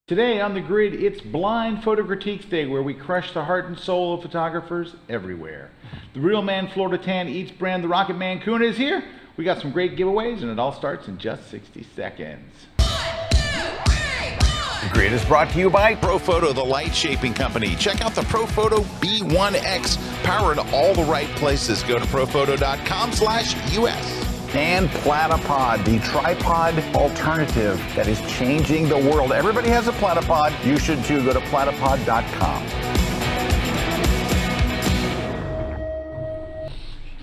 Today on the grid, it's Blind Photo Critiques Day, where we crush the heart and soul of photographers everywhere. The Real Man Florida Tan Eats brand, the Rocket Man Kuna, is here. We got some great giveaways, and it all starts in just 60 seconds. The grid is brought to you by ProPhoto, the light shaping company. Check out the ProPhoto B1X, powered all the right places. Go to prophoto.com/US. And Platypod, the tripod alternative that is changing the world. Everybody has a Platypod. You should too. Go to platypod.com.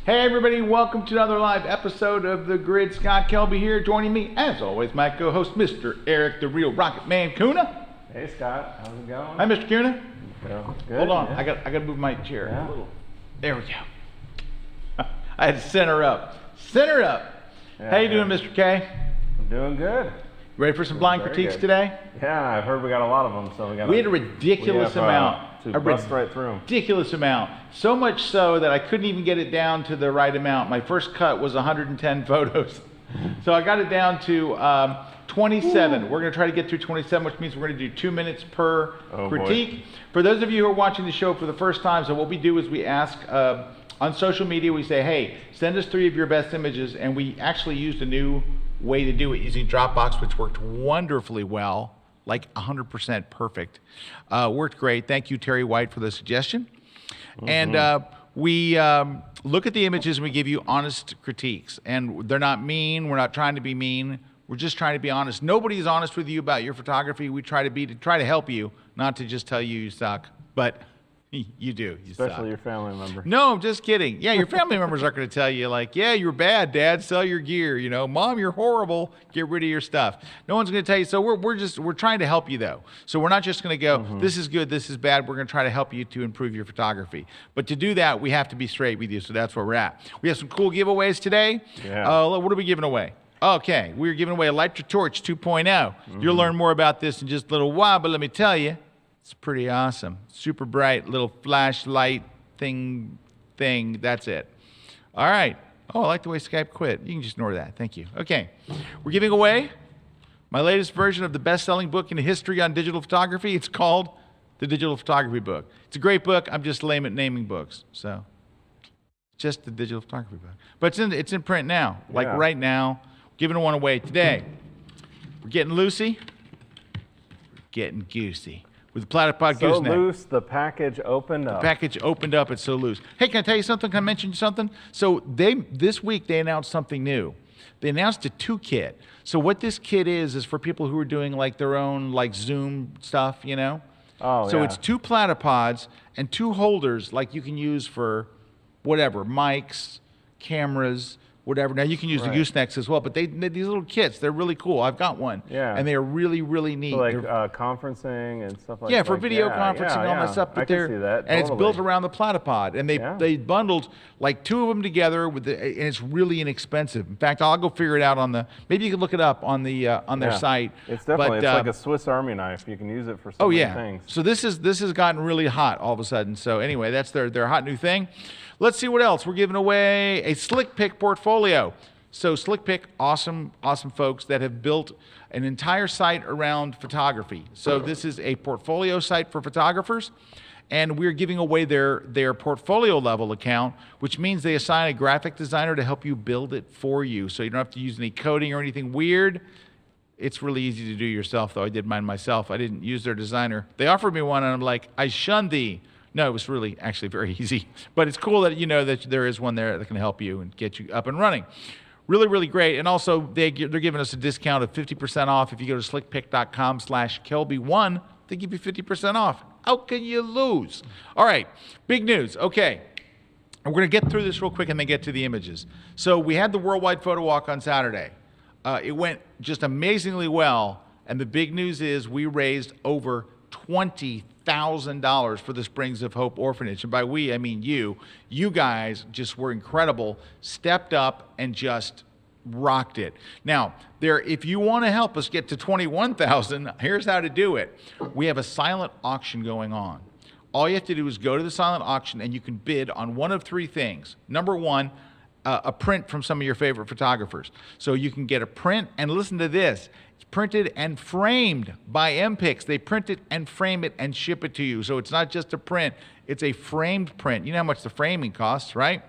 Hey everybody, welcome to another live episode of The Grid. Scott Kelby here, joining me as always, my co-host, Mr. Eric, the Real Rocket Man Kuna. Hey Scott, how's it going? Hi, Mr. Kuna. Good. Hold on, yeah. I got to move my chair Yeah. a little. There we go. I had to center up. Center up. Yeah, How you yeah. doing, Mr. K? I'm doing good. Ready for some blind Very critiques good. today? Yeah, I've heard we got a lot of them, so We had a ridiculous amount. to bust right through 'em. Ridiculous amount. So much so that I couldn't even get it down to the right amount. My first cut was 110 photos. So I got it down to 27. We're going to try to get through 27, which means we're going to do 2 minutes per Oh, boy. critique. For those of you who are watching the show for the first time, so what we do is we ask on social media, we say, hey, send us 3 of your best images, and we actually used a new way to do it using Dropbox, which worked wonderfully well, like 100% perfect. Worked great. Thank you, Terry White, for the suggestion. And we look at the images and we give you honest critiques. And they're not mean. We're not trying to be mean. We're just trying to be honest. Nobody is honest with you about your photography. We try to help you, not to just tell you suck. But you do. You Especially suck. your family member. No, I'm just kidding. Yeah, your family members aren't going to tell you like, yeah, you're bad, Dad, sell your gear. You know, Mom, you're horrible, get rid of your stuff. No one's going to tell you. So we're trying to help you though. So we're not just going to go, this is good, this is bad. We're going to try to help you to improve your photography. But to do that, we have to be straight with you. So that's where we're at. We have some cool giveaways today. Yeah. What are we giving away? Okay, we're giving away a Electric Torch 2.0. You'll learn more about this in just a little while, but let me tell you, it's pretty awesome. Super bright little flashlight thing. That's it. All right. Oh, I like the way Skype quit. You can just ignore that. Thank you. Okay. We're giving away my latest version of the best-selling book in history on digital photography. It's called The Digital Photography Book. It's a great book. I'm just lame at naming books. So just the Digital Photography Book. But it's in print now. Like Yeah. right now. Giving one away today. We're getting loosey. We're getting goosey. With the Platypod So gooseneck. loose, the package opened up. Package opened up, it's so loose. Hey, can I tell you something? Can I mention something? So this week they announced something new. They announced a 2 kit. So what this kit is for people who are doing like their own like Zoom stuff, you know? Oh, So yeah. it's 2 platypods and 2 holders like you can use for whatever, mics, cameras, whatever. Now you can use the Right. goosenecks as well, but these little kits, they're really cool. I've got one. Yeah. And they are really, really neat. So like They're- conferencing and stuff like that. yeah, for video conferencing, all that stuff. But I can see that. and it's totally. built around the platypod, and Yeah. they bundled like 2 of them together and it's really inexpensive. In fact, I'll go figure it out on the. Maybe you can look it up on the on their Yeah. site. It's definitely But, it's like a Swiss Army knife. You can use it for so oh many yeah. things. So this has gotten really hot all of a sudden. So anyway, that's their hot new thing. Let's see what else. We're giving away a Slick Pick portfolio. So Slick Pick, awesome folks that have built an entire site around photography. So this is a portfolio site for photographers, and we're giving away their portfolio level account, which means they assign a graphic designer to help you build it for you. So you don't have to use any coding or anything weird. It's really easy to do yourself, though. I did mine myself. I didn't use their designer. They offered me one, and I'm like, I shun thee. No, it was really actually very easy. But it's cool that you know that there is one there that can help you and get you up and running. Really, really great. And also, they're giving us a discount of 50% off. If you go to slickpick.com/Kelby1, they give you 50% off. How can you lose? All right, big news. Okay, and we're going to get through this real quick and then get to the images. So we had the Worldwide Photo Walk on Saturday. It went just amazingly well. And the big news is we raised over $20,000 for the Springs of Hope Orphanage. And by we, I mean you. You guys just were incredible, stepped up and just rocked it. Now, if you want to help us get to 21,000, here's how to do it. We have a silent auction going on. All you have to do is go to the silent auction and you can bid on one of 3 things. Number 1, a print from some of your favorite photographers. So you can get a print, and listen to this. It's printed and framed by MPix. They print it and frame it and ship it to you. So it's not just a print, it's a framed print. You know how much the framing costs, right?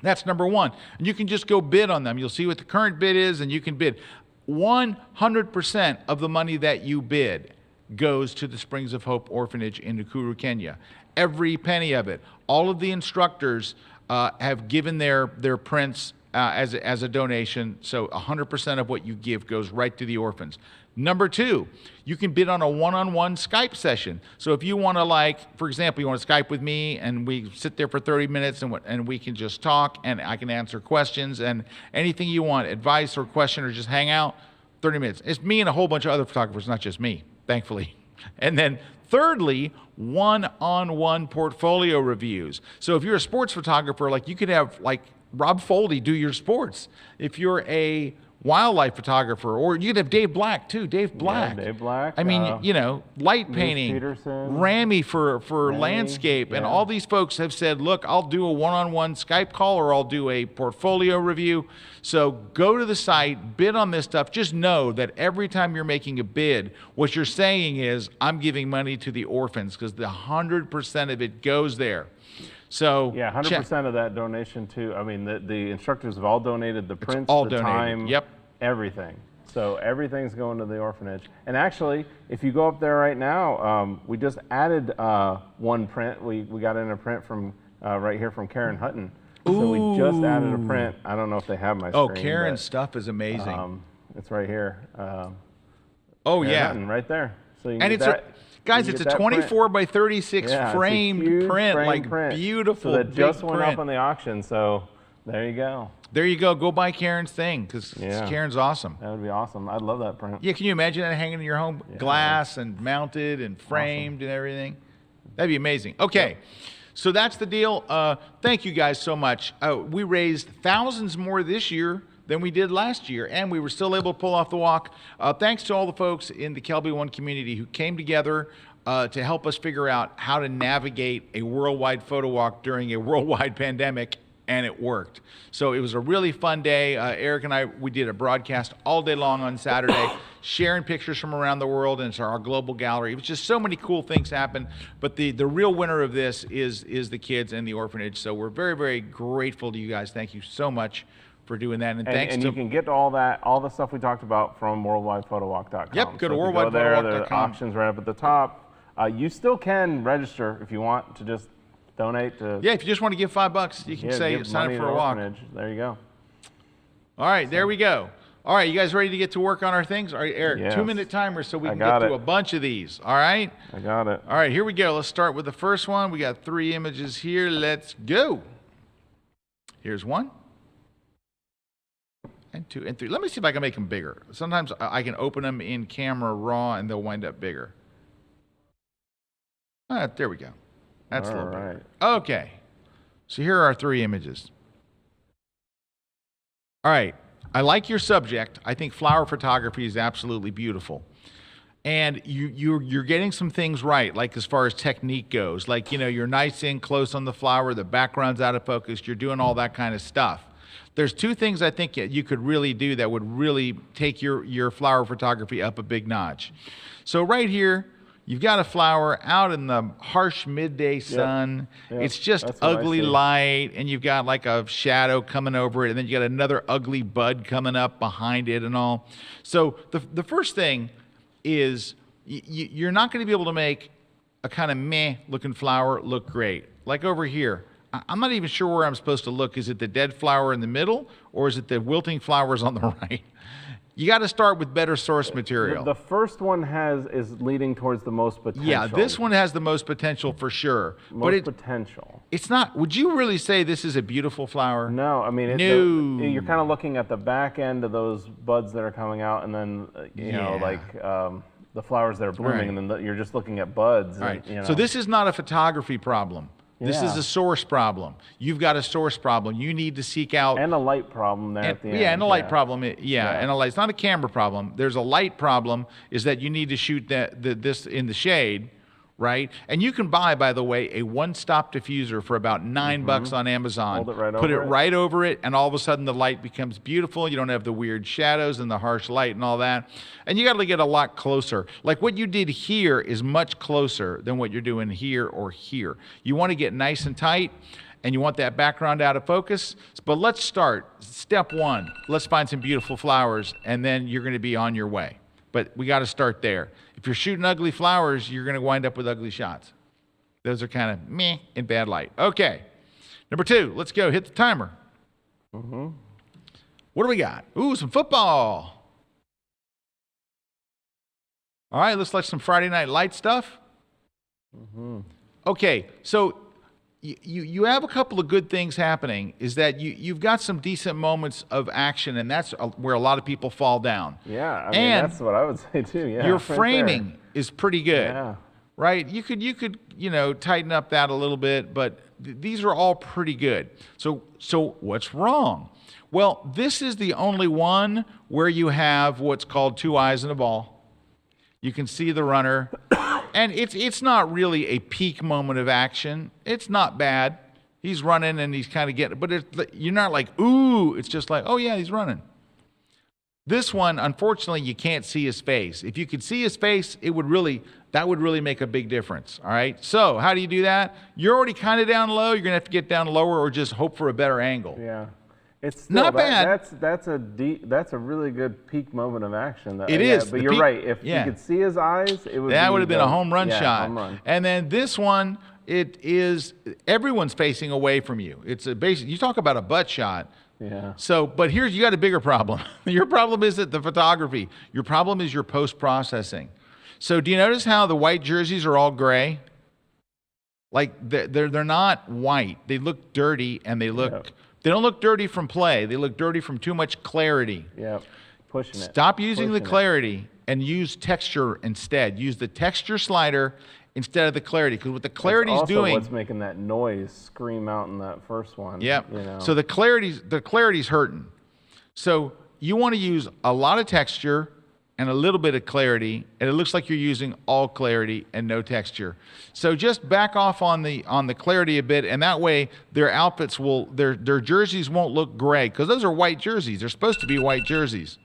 That's number one. And you can just go bid on them. You'll see what the current bid is, and you can bid. 100% of the money that you bid goes to the Springs of Hope Orphanage in Nakuru, Kenya. Every penny of it. All of the instructors have given their prints as a donation, so 100% of what you give goes right to the orphans. Number two, you can bid on a one-on-one Skype session. So if you want to, like, for example, you want to Skype with me and we sit there for 30 minutes and we can just talk and I can answer questions and anything you want, advice or question or just hang out, 30 minutes. It's me and a whole bunch of other photographers, not just me, thankfully. And then thirdly, one-on-one portfolio reviews. So if you're a sports photographer, like you could have like Rob Foldy do your sports. If you're a wildlife photographer, or you could have Dave Black too. Dave Black. Yeah, Dave Black. I mean, you know, light painting. Peterson. Ramy for landscape, and all these folks have said, look, I'll do a one-on-one Skype call, or I'll do a portfolio review. So go to the site, bid on this stuff. Just know that every time you're making a bid, what you're saying is, I'm giving money to the orphans, because the 100% of it goes there. So yeah, 100% of that donation too. I mean, the instructors have all donated the prints, all the donated. time, Yep. everything. So everything's going to the orphanage. And actually, if you go up there right now, we just added one print. We got in a print from right here from Karen Hutton. Ooh. So we just added a print. I don't know if they have my screen. Oh, Karen's stuff is amazing. It's right here. Oh Karen yeah, Hutton, right there. So you can and get it's that. guys, it's a 24 by 36 Yeah, framed it's a huge print, frame like print. beautiful. So that just big went print. up on the auction. So there you go. There you go. Go buy Karen's thing, because Yeah. Karen's awesome. That would be awesome. I'd love that print. Yeah, can you imagine that hanging in your home, glass and mounted and framed and everything? That'd be amazing. Okay, so that's the deal. Thank you guys so much. We raised thousands more this year than we did last year, and we were still able to pull off the walk. Thanks to all the folks in the Kelby One community who came together to help us figure out how to navigate a worldwide photo walk during a worldwide pandemic, and it worked. So it was a really fun day. Erik and I, we did a broadcast all day long on Saturday, sharing pictures from around the world, and it's our global gallery. It was just so many cool things happened, but the real winner of this is the kids and the orphanage. So we're very, very grateful to you guys. Thank you so much for doing that, and thanks And to you can get all the stuff we talked about from worldwidephotoWalk.com. Yep, go to So if you worldwidephotoWalk.com. there, the auction's right up at the top. You still can register if you want to just donate to. Yeah, if you just want to give $5, you can say give sign money up for to a walk. orphanage. There you go. All right, there we go. All right, you guys ready to get to work on our things? All right, Erik, Yes. 2-minute timer so we I can got get to it. a bunch of these. All right? I got it. All right, here we go. Let's start with the first one. We got 3 images here. Let's go. Here's 1. And 2 and 3. Let me see if I can make them bigger. Sometimes I can open them in camera raw and they'll wind up bigger. There we go. That's a little better. Okay. So here are our 3 images. All right. I like your subject. I think flower photography is absolutely beautiful. And you're getting some things right, like as far as technique goes. Like, you know, you're nice in close on the flower, the background's out of focus, you're doing all that kind of stuff. There's 2 things I think you could really do that would really take your flower photography up a big notch. So right here, you've got a flower out in the harsh midday sun. Yep. It's just That's what I ugly see. light, and you've got like a shadow coming over it, and then you got another ugly bud coming up behind it and all. So the first thing is you're not going to be able to make a kind of meh looking flower look great. Like over here, I'm not even sure where I'm supposed to look. Is it the dead flower in the middle, or is it the wilting flowers on the right? You got to start with better source material. The first one is leading towards the most potential. Yeah, this one has the most potential for sure. Most potential. It's not. Would you really say this is a beautiful flower? No, I mean, No. you're kind of looking at the back end of those buds that are coming out, and then you know, like the flowers that are blooming, Right. and then you're just looking at buds. All right. And, you know. So this is not a photography problem. This is Yeah. a source problem. You've got a source problem. You need to seek out. and a light problem there at the end. Yeah, and a light problem. And a light. It's not a camera problem. There's a light problem. Is that you need to shoot this in the shade, right? And you can buy, by the way, a one-stop diffuser for about $9 on Amazon. Hold it right Put it over it. right over it, and all of a sudden the light becomes beautiful. You don't have the weird shadows and the harsh light and all that. And you got to get a lot closer. Like what you did here is much closer than what you're doing here or here. You want to get nice and tight, and you want that background out of focus. But let's start. Step one, let's find some beautiful flowers, and then you're going to be on your way. But we got to start there. If you're shooting ugly flowers, you're going to wind up with ugly shots. Those are kind of meh in bad light. Okay. Number 2, let's go. Hit the timer. What do we got? Ooh, some football. All right, let's like some Friday Night Light stuff. Okay, so you have a couple of good things happening, is that you've got some decent moments of action, and that's where a lot of people fall down. Yeah, I mean, And that's what I would say too. Yeah, your right there. framing is pretty good. Yeah. Right? You could tighten up that a little bit, but these are all pretty good. So what's wrong? Well, this is the only one where you have what's called 2 eyes and a ball. You can see the runner, and it's not really a peak moment of action. It's not bad. He's running and he's kind of getting, but you're not like, ooh, it's just like, oh yeah, he's running. This one, unfortunately, you can't see his face. If you could see his face, that would really make a big difference. All right. So how do you do that? You're already kind of down low. You're gonna have to get down lower, or just hope for a better angle. Yeah, it's still, Not bad. That's a really good peak moment of action. It is. But The you're peak- right. If yeah. you could see his eyes, it would. That would have been a home run yeah, shot. Home run. And then this one, it is everyone's facing away from you. It's a basic. You talk about a butt shot. Yeah. So, but you got a bigger problem. Your problem isn't the photography. Your problem is your post-processing. So do you notice how the white jerseys are all gray? Like they're not white. They look dirty, and they don't look dirty from play. They look dirty from too much clarity. Yeah. Pushing it. Stop using the Pushing it. clarity and use texture instead. Use the texture slider instead of the clarity, because what the clarity's That's also doing. what's making that noise scream out in that first one. Yep. You know? So the clarity's hurting. So you want to use a lot of texture and a little bit of clarity, and it looks like you're using all clarity and no texture. So just back off on the clarity a bit, and that way their outfits their jerseys won't look gray, because those are white jerseys. They're supposed to be white jerseys.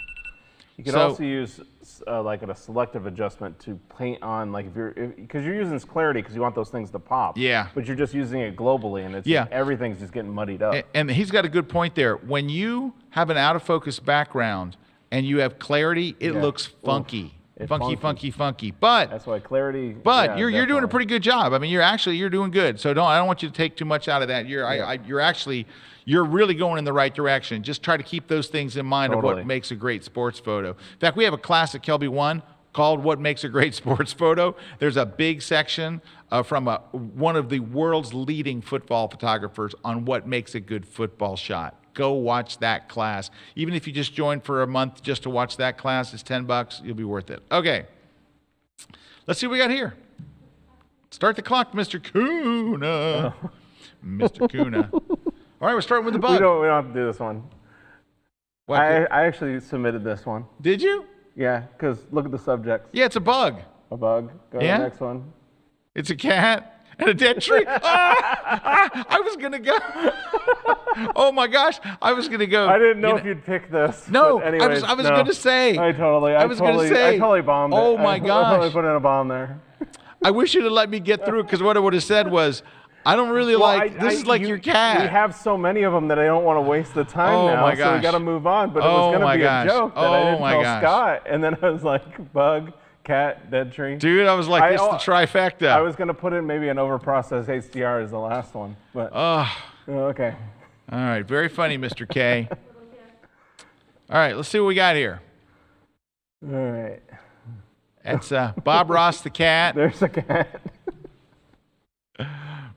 You could So- also use like a selective adjustment to paint on, like because you're using this clarity because you want those things to pop. Yeah. But you're just using it globally, and it's everything's just getting muddied up. And he's got a good point there. When you have an out of focus background and you have clarity, it looks funky. It's funky. But that's why clarity. But yeah, you're doing a definitely. pretty good job. I mean, you're doing good. So I don't want you to take too much out of that. You're really going in the right direction. Just try to keep those things in mind of Totally. what makes a great sports photo. In fact, we have a class at Kelby 1 called "What Makes a Great Sports Photo." There's a big section from one of the world's leading football photographers on what makes a good football shot. Go watch that class. Even if you just join for a month just to watch that class, it's $10. You'll be worth it. Okay. Let's see what we got here. Start the clock, Mr. Kuna. Mr. Kuna. All right, we're starting with the bug. We don't have to do this one. What? I actually submitted this one. Did you? Yeah, because look at the subjects. Yeah, it's a bug. A bug. Go to Yeah? the next one. It's a cat and a dead tree. I was going to go. Oh, my gosh. I was going to go. I didn't know if you'd pick this. No, but anyways, I was no. going to say. I totally bombed it. Oh, my I gosh. totally put in a bomb there. I wish you'd have let me get through, because what I would have said was, I don't really this is like your cat. We have so many of them that I don't want to waste the time Oh, now. my So we gosh. got to move on. But it Oh, was going my to be gosh. a joke that I Oh, didn't my tell gosh. Scott. And then I was like, bug, cat, dead tree. Dude, I was like, this is the trifecta. I was going to put in maybe an overprocessed HDR as the last one. But okay. All right, very funny, Mr. K. All right, let's see what we got here. All right. That's Bob Ross the cat. There's a cat.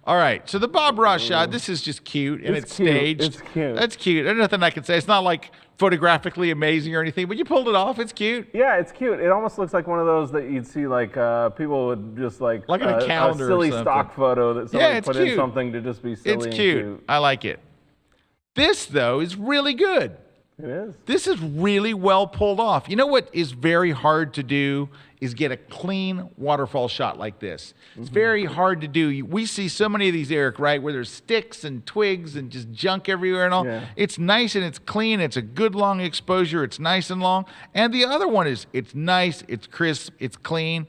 All right, so the Bob Ross shot, this is just cute, and it's cute. staged. It's cute. That's cute. There's nothing I can say. It's not like photographically amazing or anything, but you pulled it off. It's cute. Yeah, it's cute. It almost looks like one of those that you'd see like people would just like in a calendar or silly something. stock photo that somebody it's put cute. in something to just be silly It's and cute. I like it. This, though, is really good. It is. This is really well pulled off. You know what is very hard to do is get a clean waterfall shot like this. It's very hard to do. We see so many of these, Eric, right, where there's sticks and twigs and just junk everywhere and all. Yeah. It's nice and it's clean. It's a good long exposure. It's nice and long. And the other one is it's nice, it's crisp, it's clean.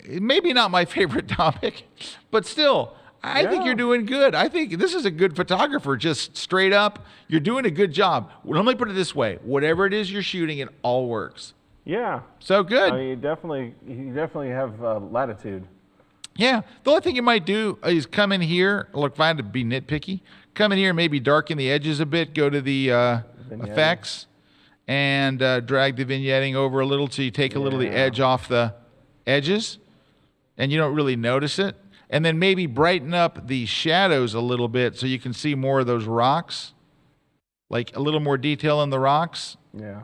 Maybe not my favorite topic, but still, I think you're doing good. I think this is a good photographer, just straight up. You're doing a good job. Well, let me put it this way. Whatever it is you're shooting, it all works. Yeah. So good. I mean, you definitely have latitude. Yeah. The only thing you might do is come in here. Look, fine to be nitpicky. Come in here and maybe darken the edges a bit. Go to the effects and drag the vignetting over a little so you take a little of the edge off the edges and you don't really notice it. And then maybe brighten up the shadows a little bit so you can see more of those rocks, like a little more detail in the rocks. Yeah.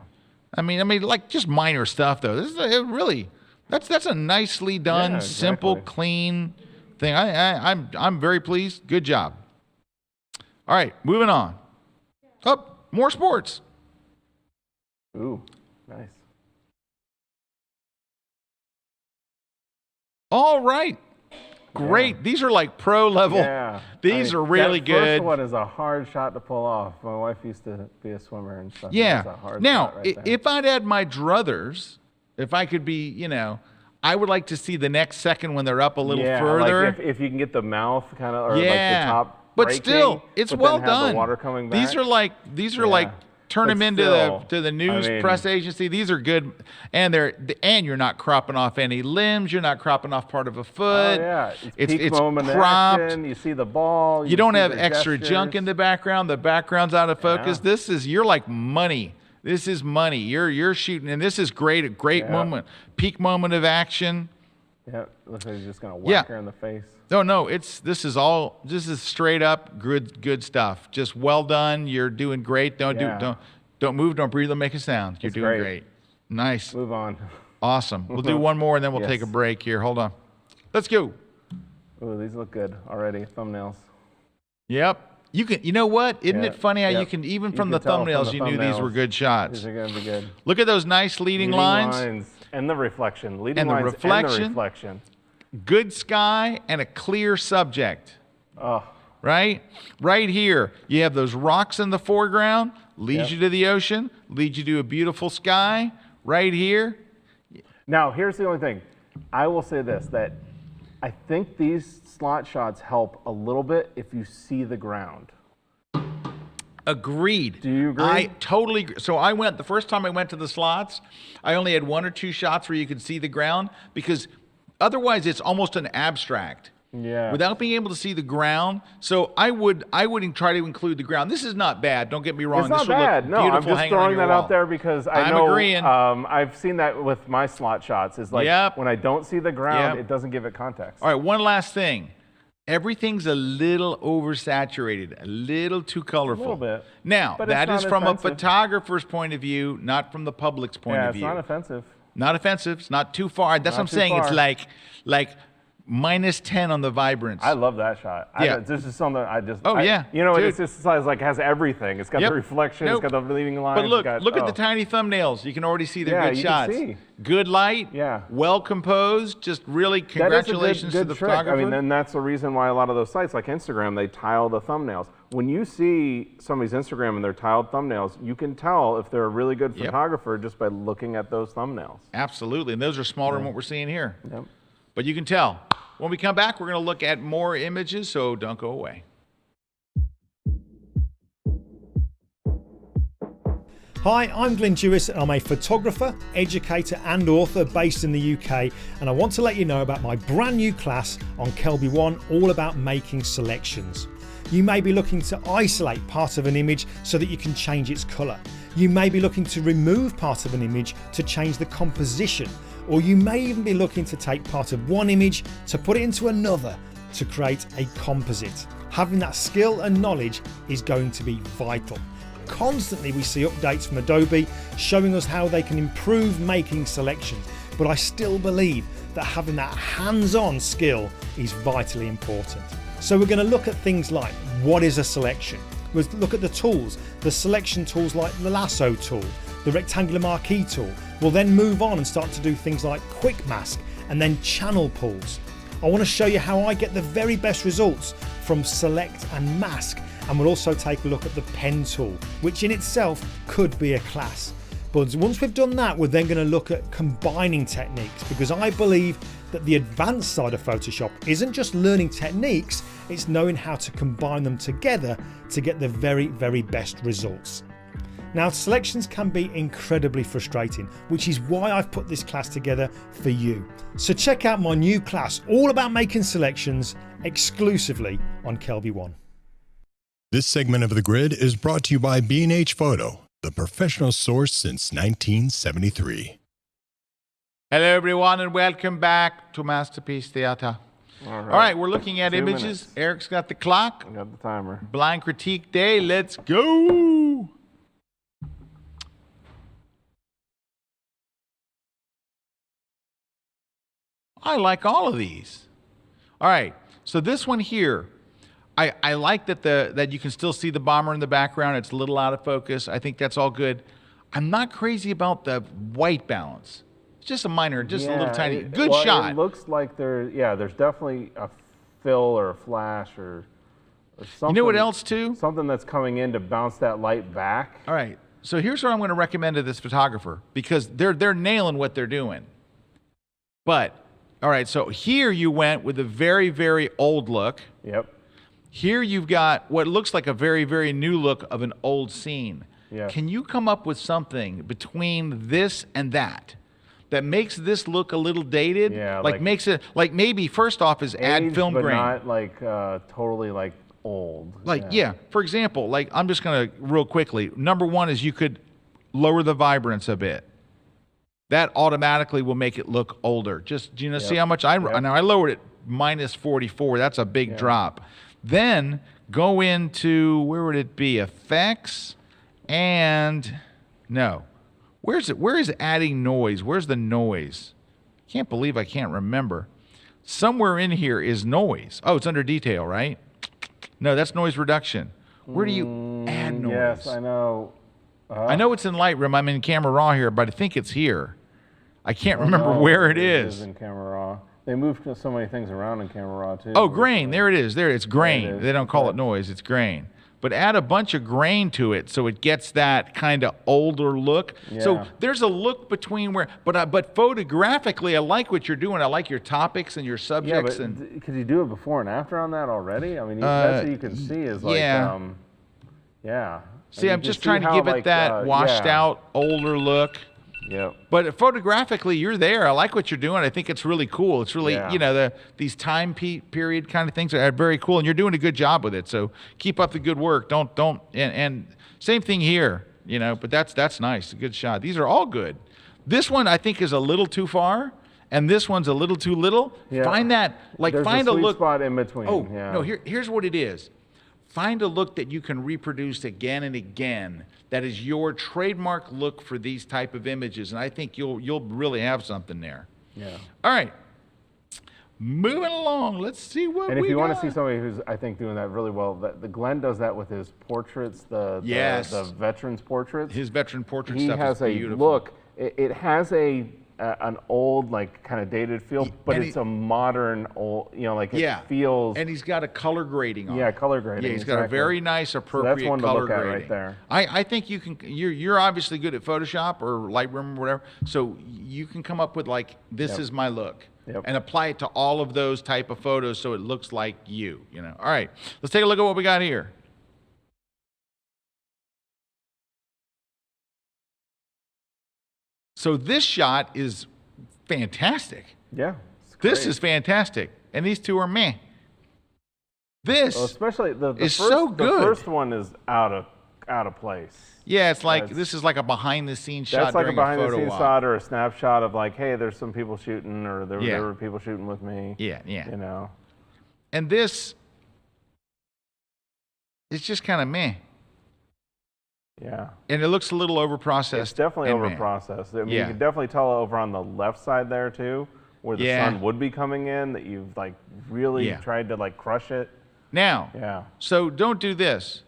I mean, like just minor stuff though. This is that's a nicely done, simple, clean thing. I'm very pleased. Good job. All right, moving on. More sports. Ooh, nice. All right. Great. Yeah. These are like pro level. Yeah. These are really good. That first one is a hard shot to pull off. My wife used to be a swimmer and stuff. Yeah. It's a hard Now, shot right there. if I'd had my druthers, if I could be, I would like to see the next second when they're up a little further. Like if you can get the mouth kind of, or yeah. like the top. But breaking, still, it's but well then have done. The water coming back. These are like turn But them into still, the news press agency. These are good, and you're not cropping off any limbs. You're not cropping off part of a foot. Oh, yeah. It's peak moment cropped. action. You see the ball. You don't see have the extra gestures. junk in the background. The background's out of focus. Yeah. You're like money. This is money. You're shooting, and this is great. A great moment, peak moment of action. Yeah, looks like he's just gonna whack her in the face. No, this is straight up good stuff. Just well done. You're doing great. Don't move, don't breathe, don't make a sound. You're doing great. Nice. Move on. Awesome. We'll do one more and then we'll take a break here. Hold on. Let's go. Ooh, these look good already. Thumbnails. Yep. You know what? Isn't it funny how you can, even from the thumbnails, you knew these were good shots. These are gonna be good. Look at those nice leading lines. And the reflection. Leading And the lines reflection. and the reflection. Good sky and a clear subject. Oh. Right? Right here, you have those rocks in the foreground, leads you to the ocean, leads you to a beautiful sky. Right here. Now, here's the only thing. I will say this, that I think these slot shots help a little bit if you see the ground. Agreed. Do you agree? I totally agree. So the first time I went to the slots, I only had one or two shots where you could see the ground because otherwise it's almost an abstract. Yeah. Without being able to see the ground. So I would try to include the ground. This is not bad. Don't get me wrong. It's not this would bad. look No, I'm beautiful just hanging on throwing your that wall. out there because I I'm know agreeing. I've seen that with my slot shots. Is like when I don't see the ground, it doesn't give it context. All right, one last thing. Everything's a little oversaturated, a little too colorful. A little bit. Now, But that it's is not from offensive. a photographer's point of view, not from the public's point of view. Yeah, it's not offensive. Not offensive. It's not too far. That's what I'm too saying. It's far. like minus 10 on the vibrance. I love that shot. This is something I just. Oh, yeah. You know, Dude. it's just like has everything. It's got the reflection. Nope. It's got the leading lines. But look at the tiny thumbnails. You can already see they're good you shots. can see. Good light. Yeah. Well composed. Just really That is a congratulations good to the trick. photographer. I mean, then that's the reason why a lot of those sites like Instagram, they tile the thumbnails. When you see somebody's Instagram and they're tiled thumbnails, you can tell if they're a really good photographer just by looking at those thumbnails. Absolutely. And those are smaller than what we're seeing here. Yep. But you can tell. When we come back, we're going to look at more images, so don't go away. Hi, I'm Glyn Jewis and I'm a photographer, educator and author based in the UK, and I want to let you know about my brand new class on Kelby 1 all about making selections. You may be looking to isolate part of an image so that you can change its colour. You may be looking to remove part of an image to change the composition, or you may even be looking to take part of one image to put it into another to create a composite. Having that skill and knowledge is going to be vital. Constantly we see updates from Adobe showing us how they can improve making selections, but I still believe that having that hands-on skill is vitally important. So we're going to look at things like, what is a selection? was look at the tools, the selection tools like the lasso tool, the rectangular marquee tool. We'll then move on and start to do things like quick mask and then channel pulls. I want to show you how I get the very best results from select and mask, and we'll also take a look at the pen tool, which in itself could be a class. But once we've done that, we're then going to look at combining techniques, because I believe that the advanced side of Photoshop isn't just learning techniques, it's knowing how to combine them together to get the very, very best results. Now, selections can be incredibly frustrating, which is why I've put this class together for you. So check out my new class all about making selections exclusively on Kelby One. This segment of The Grid is brought to you by B&H Photo, the professional source since 1973. Hello, everyone, and welcome back to Masterpiece Theater. All right, we're looking at 2 images. minutes. Eric's got the clock. I got the timer. Blind critique day. Let's go. I like all of these. All right, so this one here, I like that you can still see the bomber in the background. It's a little out of focus. I think that's all good. I'm not crazy about the white balance. It's just a minor, just a little tiny, good shot. It looks like there's definitely a fill or a flash or something. You know what else too? Something that's coming in to bounce that light back. All right, so here's what I'm going to recommend to this photographer, because they're nailing what they're doing. But, all right, so here you went with a very, very old look. Yep. Here you've got what looks like a very, very new look of an old scene. Yeah. Can you come up with something between this and that makes this look a little dated? Yeah, like makes it, like maybe first off is add Aged, film but grain. not like totally like old. Like, yeah, for example, like I'm just going to real quickly. Number one is you could lower the vibrance a bit. That automatically will make it look older. Just, you know, see how much now I lowered it minus 44. That's a big drop. Then go into, where would it be? Effects and, no. Where's it? Where is adding noise? Where's the noise? Can't believe I can't remember. Somewhere in here is noise. Oh, it's under detail, right? No, that's noise reduction. Where do you add noise? Yes, I know. I know it's in Lightroom. I'm in Camera Raw here, but I think it's here. I can't remember where it is. It is in Camera Raw. They moved so many things around in Camera Raw too. Oh, grain. There it is. There, it's grain. There it is. They don't call it noise. It's grain. But add a bunch of grain to it so it gets that kind of older look. Yeah. So there's a look between where, but photographically, I like what you're doing. I like your topics and your subjects. Yeah, but could you do it before and after on that already? I mean, that's what you can see is like, yeah. See, I'm just trying to give it that washed out, older look. Yep. But photographically, you're there. I like what you're doing. I think it's really cool. It's really, you know, these time period kind of things are very cool, and you're doing a good job with it. So keep up the good work. And same thing here, you know. But that's nice. A good shot. These are all good. This one I think is a little too far, and this one's a little too little. Yeah. Find that, like, There's find a a sweet look. spot in between. Oh yeah. no, here's what it is. Find a look that you can reproduce again and again. That is your trademark look for these type of images, and I think you'll really have something there. Yeah. All right, moving along. Let's see what we got. And if you want to see somebody who's, I think, doing that really well, the Glenn does that with his portraits, the veterans portraits. His veteran portrait he stuff has is beautiful. A look. It has an old, like, kind of dated feel, but it's a modern old, you know, like it feels. And he's got a color grading on it. Yeah, color grading. Yeah, he's got a very nice, appropriate that's one color to look at grading. right there. I think you can. You're obviously good at Photoshop or Lightroom or whatever, so you can come up with like this is my look. Yep. And apply it to all of those type of photos so it looks like you know. All right, let's take a look at what we got here. So this shot is fantastic. Yeah. This is fantastic. And these two are meh. This especially the is first, so good. The first one is out of place. Yeah, it's like this is like a behind the scenes shot. That's like a behind the scenes op. shot or a snapshot of like, hey, there's some people shooting, or there were people shooting with me. Yeah. You know. And this, it's just kind of meh. Yeah. And it looks a little over-processed. It's definitely over-processed. I mean, you can definitely tell over on the left side there too, where the sun would be coming in, that you've like really tried to like crush it. Now, so don't do this.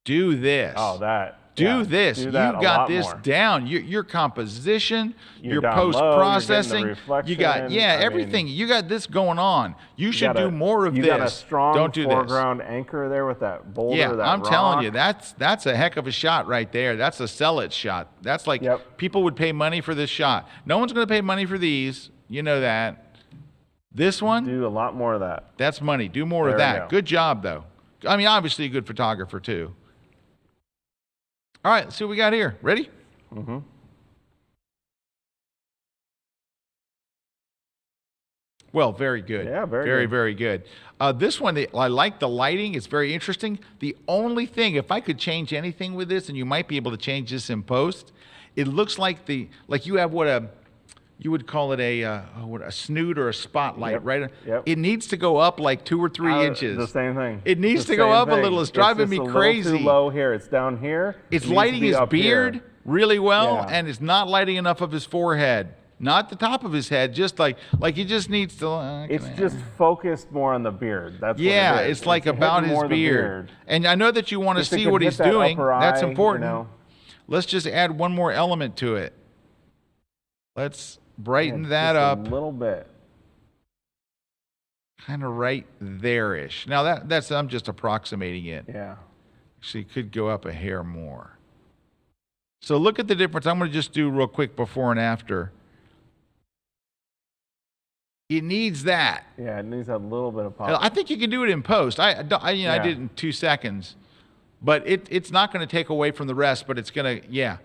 do this. Oh, that. Do this. Do You that a got lot this more. down. Your composition, You're your down low, post-processing. you're getting the You got, reflection. I everything. mean, you got this going on. You should do more of you this. got a strong Don't do foreground anchor there with that boulder, Yeah, that I'm rock. telling you, that's a heck of a shot right there. That's a sell it shot. That's like people would pay money for this shot. No one's going to pay money for these. You know that. This one? Do a lot more of that. That's money. Do more of There we that. go. Good job, though. I mean, obviously a good photographer, too. All right, let's see what we got here. Ready? Mm-hmm. Well, very good. Yeah, very, very good. This one, I like the lighting. It's very interesting. The only thing, if I could change anything with this, and you might be able to change this in post, it looks like you have you would call it a snoot or a spotlight, right? Yep. It needs to go up like 2 or 3 inches. The same thing. It needs The to go same up a thing. little. It's driving me just crazy. A little too low here. It's down here. It's It needs to lighting be his up beard here. really well, Yeah. and it's not lighting enough of his forehead. Not the top of his head, just like he just needs to. It's just focused more on the beard. That's yeah, what it is. it's like about hitting his more the beard. And I know that you want to Just it see could what hit he's that doing. upper That's eye, important. you know. Let's just add one more element to it. Let's brighten Yeah, that just up. a little bit. Kind of right there-ish. Now that's I'm just approximating it. Yeah. Actually, could go up a hair more. So look at the difference. I'm going to just do real quick before and after. It needs that. Yeah, it needs a little bit of pop. I think you can do it in post. I did it in 2 seconds, but it's not going to take away from the rest. But it's going to,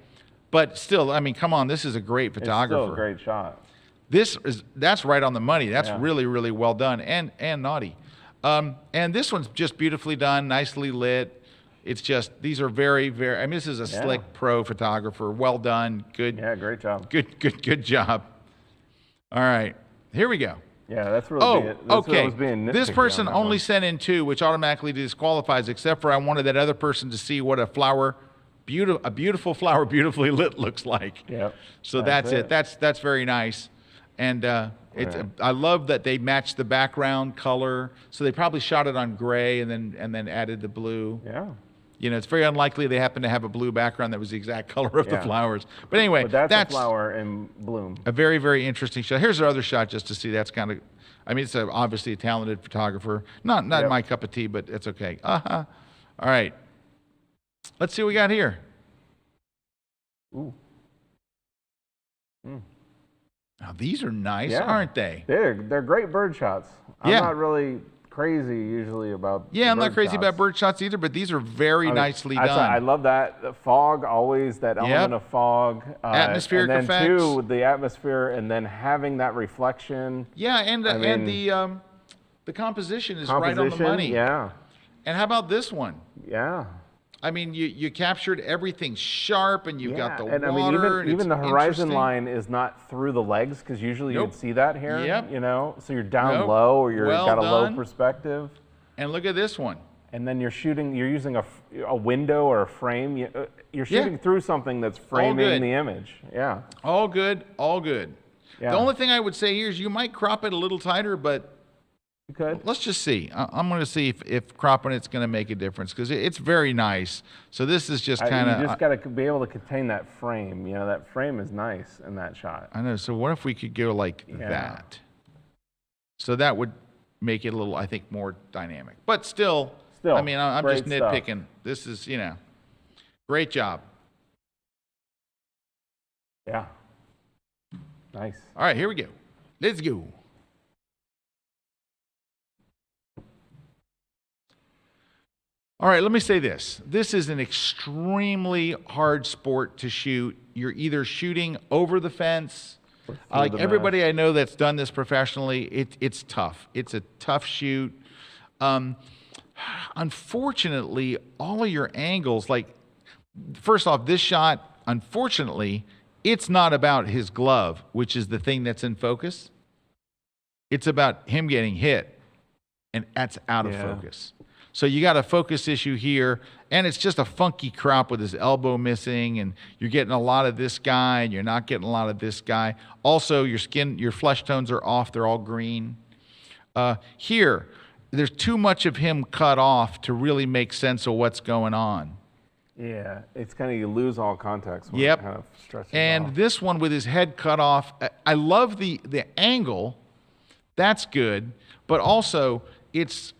But still, I mean, come on, this is a great photographer. It's still a great shot. That's right on the money. That's Yeah. really, really well done and naughty. And this one's just beautifully done, nicely lit. It's just these are very, very. I mean, this is a slick pro photographer. Well done. Good. Yeah, great job. Good job. All right, here we go. Yeah, that's really. Okay. Was being This nitpicky person on that only one. sent in 2, which automatically disqualifies, except for I wanted that other person to see what a beautiful flower beautifully lit looks like. Yep. So that's it. That's very nice. And I love that they matched the background color. So they probably shot it on gray and then added the blue. Yeah. You know, it's very unlikely they happen to have a blue background that was the exact color of the flowers. But anyway, But that's a flower in bloom. a very, very interesting shot. Here's our other shot just to see. That's kind of, I mean, it's obviously a talented photographer. Not my cup of tea, but it's okay. All right. Let's see what we got here. Ooh. Mm. Now, these are nice, Yeah. aren't they? They're great bird shots. I'm Yeah. not really crazy usually about. Yeah, I'm not bird crazy shots. about bird shots either, but these are very nicely done. I love that the fog always, that element of fog. Atmospheric and then effects. too, the atmosphere, and then having that reflection. Yeah, and the composition is right on the money. Yeah. And how about this one? Yeah. I mean, you captured everything sharp, and you've got the and water. I mean, and even it's the horizon interesting. line is not through the legs, because usually Nope. you'd see that here. Yep. You know, so you're down Nope. low, or you're Well got a low done. perspective. And look at this one. And then you're using a window or a frame. You're shooting through something that's framing good. the image. Yeah. All good, all good. Yeah. The only thing I would say here is you might crop it a little tighter, but You could. let's just see. I'm going to see if cropping it's going to make a difference, because it's very nice. So this is just kind of. You just got to be able to contain that frame. You know, that frame is nice in that shot. I know. So what if we could go like that? So that would make it a little, I think, more dynamic. But still, I mean, I'm just great stuff. nitpicking. This is, great job. Yeah. Nice. All right, here we go. Let's go. All right, let me say this. This is an extremely hard sport to shoot. You're either shooting over the fence. Like everybody I know that's done this professionally, it's tough. It's a tough shoot. Unfortunately, all of your angles, like, first off, this shot, unfortunately, it's not about his glove, which is the thing that's in focus. It's about him getting hit, and that's out of focus. So you got a focus issue here, and it's just a funky crop with his elbow missing, and you're getting a lot of this guy, and you're not getting a lot of this guy. Also, your flesh tones are off. They're all green. Here, there's too much of him cut off to really make sense of what's going on. Yeah, it's kind of, you lose all context when Yep. it kind of stretches And off. this one with his head cut off, I love the angle. That's good, but also it's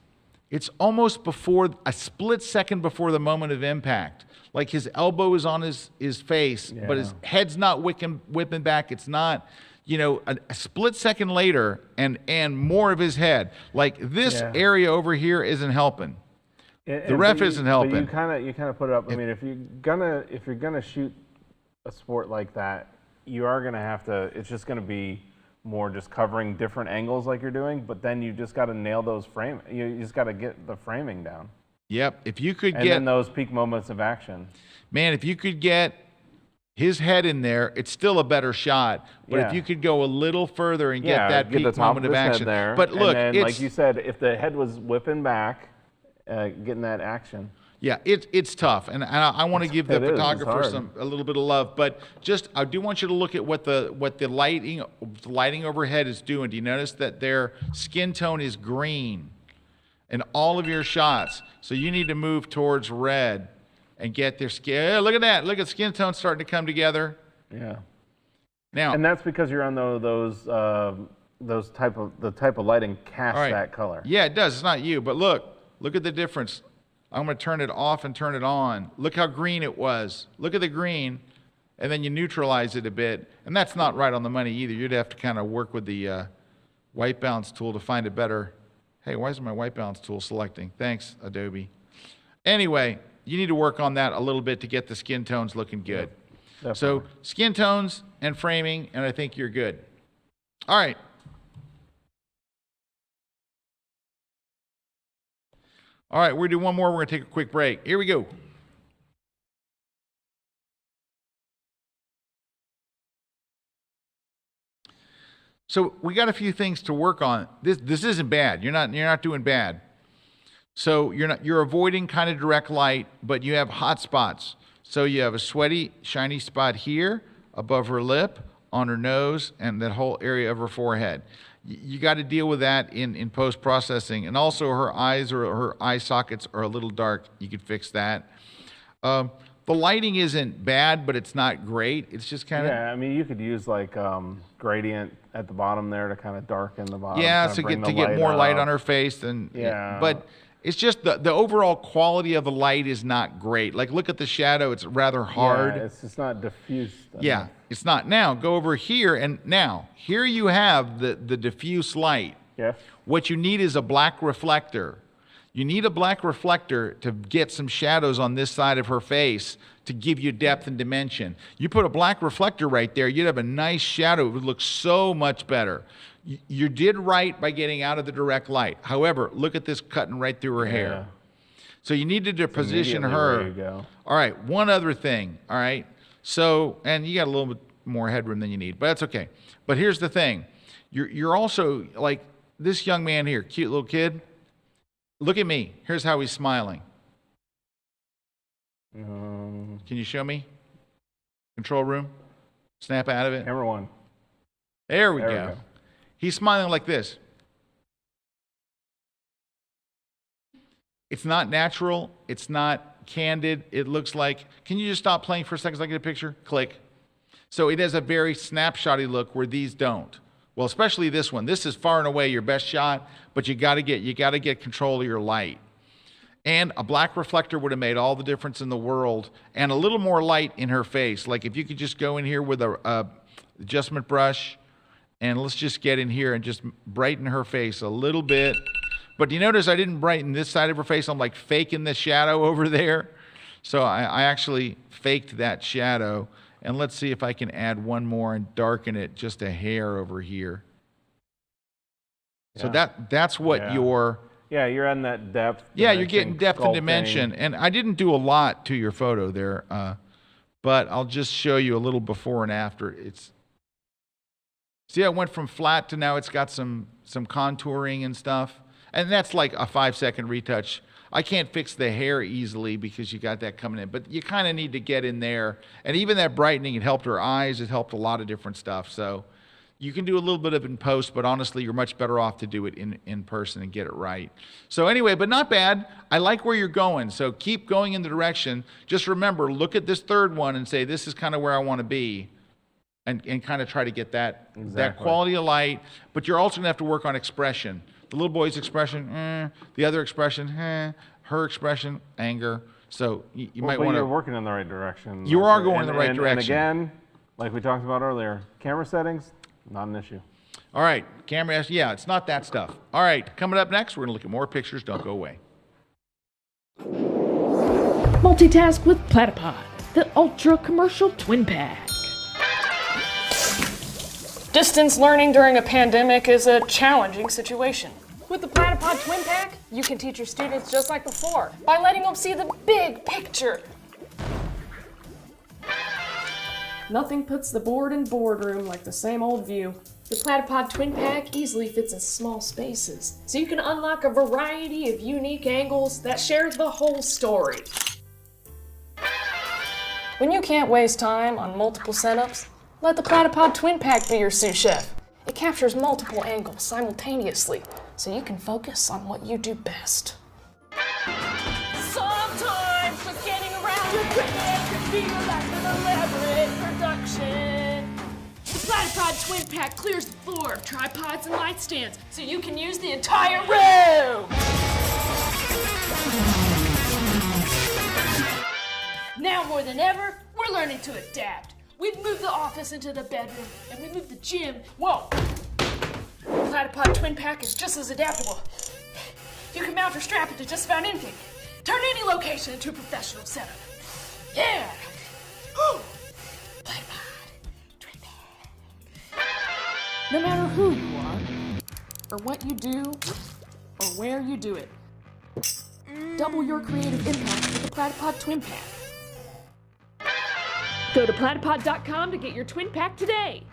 almost before a split second before the moment of impact. Like his elbow is on his face, but his head's not whipping back. It's not, a split second later and more of his head. Like this area over here isn't helping. The ref isn't helping. But you kind of put it up. I mean, if you're gonna shoot a sport like that, you are gonna have to. It's just gonna be more just covering different angles like you're doing. But then you just got to nail those frame. You just got to get the framing down. Yep. If you could and then those peak moments of action. Man, if you could get his head in there, it's still a better shot. But if you could go a little further and get that peak moment of action. There, but look, and then, like you said, if the head was whipping back, getting that action. Yeah, it's tough, and I want to give the photographer a little bit of love, but I do want you to look at what the lighting overhead is doing. Do you notice that their skin tone is green in all of your shots? So you need to move towards red and get their skin. Look at that! Look at skin tone starting to come together. Yeah. Now, and that's because you're on the type of lighting casts that color. Yeah, it does. It's not you, but look at the difference. I'm going to turn it off and turn it on. Look how green it was. Look at the green, and then you neutralize it a bit. And that's not right on the money either. You'd have to kind of work with the white balance tool to find a better. Hey, why isn't my white balance tool selecting? Thanks, Adobe. Anyway, you need to work on that a little bit to get the skin tones looking good. Definitely. So skin tones and framing, and I think you're good. All right. All right, we're going to do one more. We're going to take a quick break. Here we go. So we got a few things to work on. This isn't bad. You're not doing bad. So you're avoiding kind of direct light, but you have hot spots. So you have a sweaty, shiny spot here above her lip, on her nose, and that whole area of her forehead. You got to deal with that in post-processing. And also her eyes or her eye sockets are a little dark. You could fix that. The lighting isn't bad, but it's not great. It's just kind of... Yeah, I mean, you could use like gradient at the bottom there to kind of darken the bottom. Yeah, so to get more light on her face. But it's just the overall quality of the light is not great. Like, look at the shadow. It's rather hard. Yeah, it's just not diffused. Yeah, it's not. Now, go over here, and now, here you have the diffuse light. Yes. What you need is a black reflector. You need a black reflector to get some shadows on this side of her face to give you depth and dimension. You put a black reflector right there, you'd have a nice shadow. It would look so much better. You did right by getting out of the direct light. However, look at this cutting right through her hair. So you needed to position her. Where you go. All right, one other thing, all right? So, and you got a little bit more headroom than you need, but that's okay. But here's the thing. You're also, like this young man here, cute little kid. Look at me. Here's how he's smiling. Can you show me? Control room. Snap out of it. Camera one. There we go. He's smiling like this. It's not natural. It's not candid. It looks like, can you just stop playing for a second so I get a picture? Click. So it has a very snapshotty look where these don't. Well, especially this one. This is far and away your best shot, but you got to get control of your light. And a black reflector would have made all the difference in the world, and a little more light in her face. Like if you could just go in here with a adjustment brush, and let's just get in here and just brighten her face a little bit. But you notice I didn't brighten this side of her face. I'm like faking the shadow over there. So I actually faked that shadow. And let's see if I can add one more and darken it just a hair over here. So that's what you're... Yeah, you're adding that depth. Yeah, you're getting depth and dimension. And I didn't do a lot to your photo there, but I'll just show you a little before and after. See how it went from flat to now it's got some contouring and stuff? And that's like a 5-second retouch. I can't fix the hair easily because you got that coming in, but you kind of need to get in there. And even that brightening, it helped her eyes. It helped a lot of different stuff. So You can do a little bit of it in post, but honestly, you're much better off to do it in person and get it right. So anyway, but not bad. I like where you're going. So keep going in the direction. Just remember, look at this third one and say, this is kind of where I want to be. And kind of try to get that quality of light. But you're also going to have to work on expression. The little boy's expression, the other expression, her expression, anger. So you might want to. You're working in the right direction. You are going in the right direction. And again, like we talked about earlier, camera settings, not an issue. All right, camera, yeah, it's not that stuff. All right, coming up next, we're going to look at more pictures. Don't go away. Multitask with Platypod, the ultra commercial twin pack. Distance learning during a pandemic is a challenging situation. With the Platypod Twin Pack, you can teach your students just like before by letting them see the big picture. Nothing puts the board in boardroom like the same old view. The Platypod Twin Pack easily fits in small spaces, so you can unlock a variety of unique angles that share the whole story. When you can't waste time on multiple setups, let the Platypod Twin Pack be your sous chef. It captures multiple angles simultaneously, so you can focus on what you do best. Sometimes just getting around your equipment can feel like an elaborate production. The Platypod Twin Pack clears the floor of tripods and light stands, so you can use the entire room. Now more than ever, we're learning to adapt. We've moved the office into the bedroom, and we moved the gym. Whoa! The Platypod Twin Pack is just as adaptable. You can mount or strap it to just about anything. Turn any location into a professional setup. Yeah! Woo! Platypod Twin Pack. No matter who you are, or what you do, or where you do it, double your creative impact with the Platypod Twin Pack. Go to platypod.com to get your twin pack today.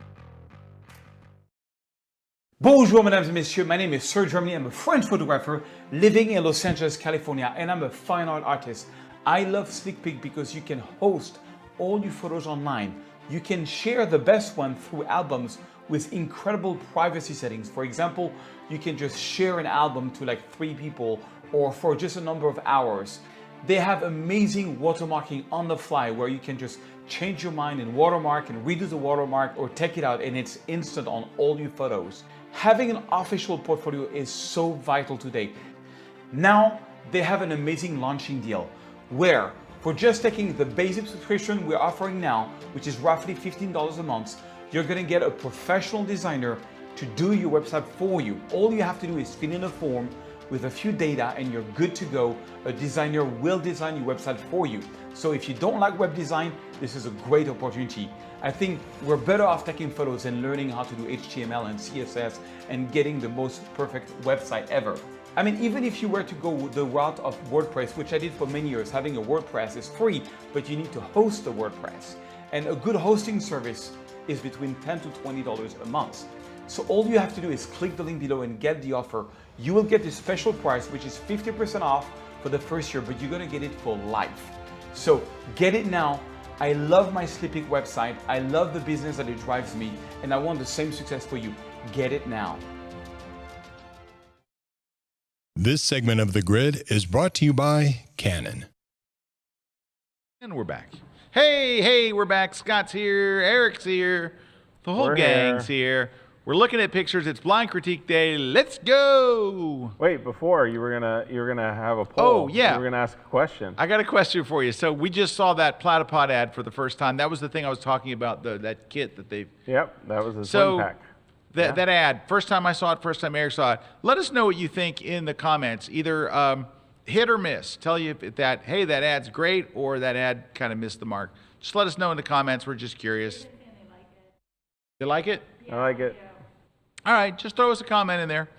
Bonjour, mesdames et messieurs. My name is Sir Germany. I'm a French photographer living in Los Angeles, California, and I'm a fine art artist. I love SlickPic because you can host all your photos online. You can share the best one through albums with incredible privacy settings. For example, you can just share an album to like 3 people or for just a number of hours. They have amazing watermarking on the fly where you can just change your mind and watermark and redo the watermark or take it out, and it's instant on all your photos. Having an official portfolio is so vital today. Now they have an amazing launching deal where for just taking the basic subscription we're offering now, which is roughly $15 a month, you're gonna get a professional designer to do your website for you. All you have to do is fill in a form with a few data and you're good to go. A designer will design your website for you. So if you don't like web design, this is a great opportunity. I think we're better off taking photos and learning how to do HTML and CSS and getting the most perfect website ever. I mean, even if you were to go the route of WordPress, which I did for many years, having a WordPress is free, but you need to host the WordPress. And a good hosting service is between $10 to $20 a month. So all you have to do is click the link below and get the offer. You will get this special price, which is 50% off for the first year, but you're gonna get it for life. So get it now. I love my SlickPic website. I love the business that it drives me, and I want the same success for you. Get it now. This segment of The Grid is brought to you by Canon. And we're back. Hey, we're back. Scott's here. Eric's here. The whole gang's here. We're looking at pictures. It's Blind Critique Day. Let's go. Wait, before you were gonna have a poll. Oh, yeah. You were gonna ask a question. I got a question for you. So we just saw that Platypod ad for the first time. That was the thing I was talking about, that kit that they've. Yep, that was a So twin pack. that ad, first time I saw it, first time Erik saw it. Let us know what you think in the comments. Either hit or miss. Tell you if that, hey, that ad's great, or that ad kind of missed the mark. Just let us know in the comments. We're just curious. They like it? I like it. All right, just throw us a comment in there.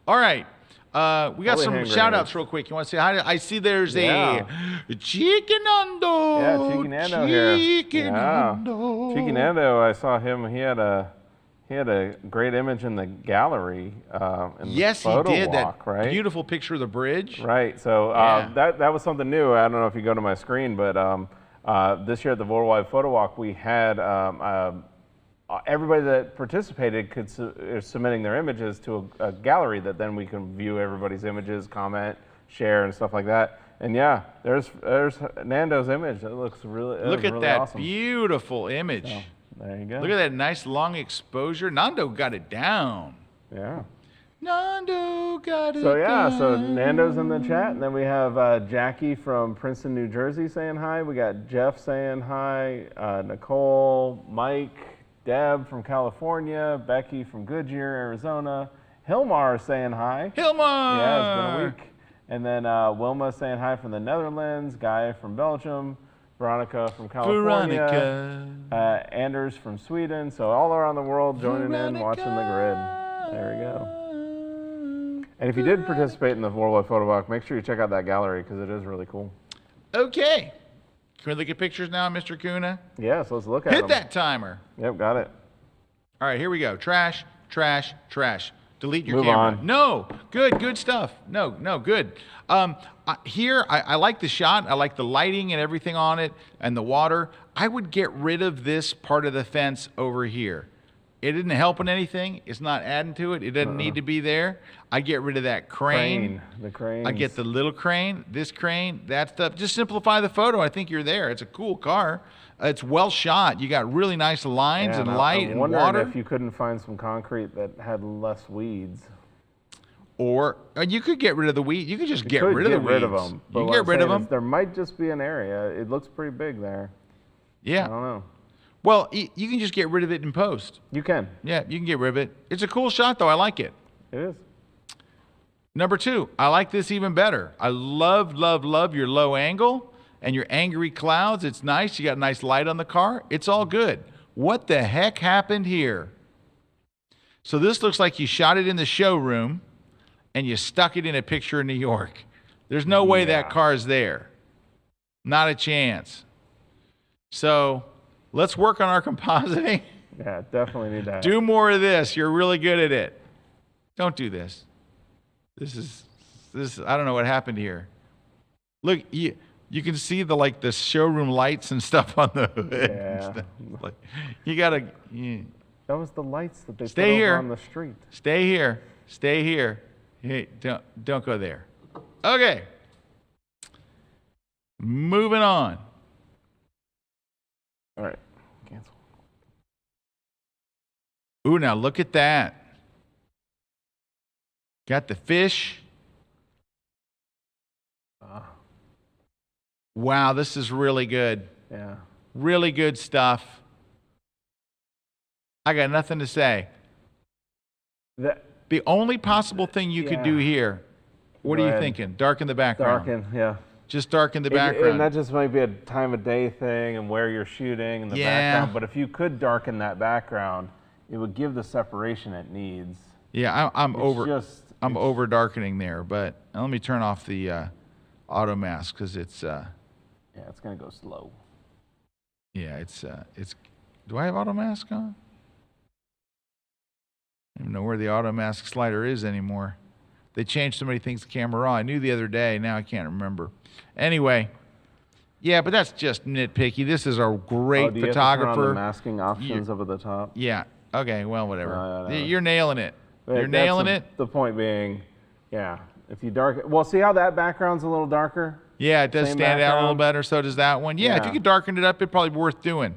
All right, we got some shout-outs real quick. You want to say hi? I see there's a Chicanando. Yeah, Chicanando here. Chicanando. Chicanando, I saw him. He had a great image in the gallery. In Yes, the photo he did. walk, That right? beautiful picture of the bridge. Right. So that was something new. I don't know if you go to my screen, but this year at the Worldwide Photo Walk, we had everybody that participated could submitting their images to a gallery that then we can view everybody's images, comment, share, and stuff like that. And yeah, there's Nando's image. It looks really Look at really that awesome. beautiful image. So, there you go. Look at that nice long exposure. Nando got it down. Yeah. Nando got it So yeah, down. so Nando's in the chat, and then we have Jackie from Princeton, New Jersey saying hi. We got Jeff saying hi, Nicole, Mike, Deb from California, Becky from Goodyear, Arizona, Hilmar saying hi. Hilmar! Yeah, it's been a week. And then Wilma saying hi from the Netherlands, Guy from Belgium, Veronica from California, Anders from Sweden. So all around the world joining in, watching the grid. There we go. And if you did participate in the Worldwide Photo Walk, make sure you check out that gallery because it is really cool. Okay. Can we look at pictures now, Mr. Kuna? Yeah, so let's look at Hit them. that timer. Yep, got it. All right, here we go. Trash, trash, trash. Delete your Move camera. on. No, good stuff. No, good. Here, I like the shot. I like the lighting and everything on it and the water. I would get rid of this part of the fence over here. It isn't helping anything. It's not adding to it. It doesn't need to be there. I get rid of that crane. The crane. I get the little crane, this crane, that stuff. Just simplify the photo. I think you're there. It's a cool car. It's well shot. You got really nice lines and light and water. I'm wondering if you couldn't find some concrete that had less weeds. Or you could get rid of the weed. You could just get rid of the weeds. Rid of them. You can get rid of them. There might just be an area. It looks pretty big there. Yeah. I don't know. Well, you can just get rid of it in post. You can. Yeah, you can get rid of it. It's a cool shot, though. I like it. It is. Number 2, I like this even better. I love your low angle and your angry clouds. It's nice. You got nice light on the car. It's all good. What the heck happened here? So this looks like you shot it in the showroom and you stuck it in a picture in New York. There's no way that car's there. Not a chance. So let's work on our compositing. Yeah, definitely need that. Do more of this. You're really good at it. Don't do this. This I don't know what happened here. Look, you can see the showroom lights and stuff on the hood. Yeah. Like, you gotta. That was the lights that they Stay put here. over on the street. Stay here. Stay here. Hey, don't go there. Okay. Moving on. All right. Cancel. Ooh, now look at that. Got the fish. Wow, this is really good. Yeah. Really good stuff. I got nothing to say. The only possible thing you could do here, what are you thinking? Darken the background. Darken, yeah. Just darken the background. And that just might be a time of day thing and where you're shooting and the background. But if you could darken that background, it would give the separation it needs. Yeah, I'm over darkening there, but let me turn off the auto mask because it's yeah, it's gonna go slow. Yeah, it's do I have auto mask on? I don't even know where the auto mask slider is anymore. They changed so many things to camera raw. I knew the other day, now I can't remember. Anyway, yeah, but that's just nitpicky. This is a great do you photographer. have to turn on the masking options over the top? Yeah. Okay, well, whatever. No. You're nailing it. But You're nailing it. The point being, yeah, if you darken, well, see how that background's a little darker? Yeah, it does Same stand out a little background? better. So does that one. Yeah, if you could darken it up, it'd probably be worth doing.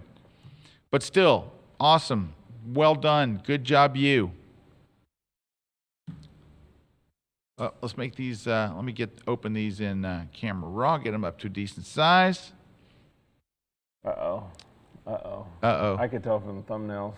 But still, awesome. Well done. Good job, you. Let's make these, let me open these in camera raw, get them up to a decent size. Uh-oh. I could tell from the thumbnails.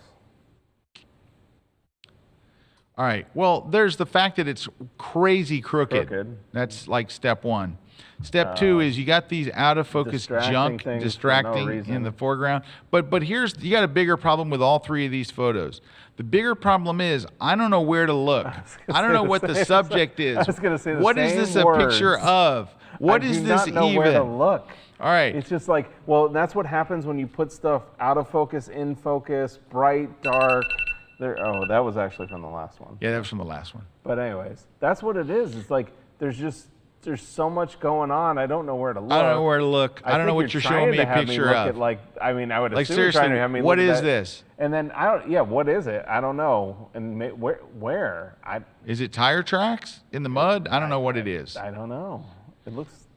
All right. Well, there's the fact that it's crazy crooked. That's like step 1. Step 2 is you got these out of focus junk distracting in the foreground. But here's, you got a bigger problem with all 3 of these photos. The bigger problem is I don't know where to look. I don't know what the subject is. I was going to say the what same is this words. a picture of? What is this I do not know even? where to look. All right. It's just like, well, that's what happens when you put stuff out of focus, in focus, bright, dark. Oh, that was actually from the last one. Yeah, that was from the last one. But anyways, that's what it is. It's like there's just there's so much going on. I don't know where to look. I don't know where to look. I don't know what you're showing me a picture of. I mean, I would Like assume seriously, you're trying to have me what look at is that. this? And then I don't. Yeah, what is it? I don't know. And where? Is it tire tracks in the mud? I don't know what it is. I don't know. It looks.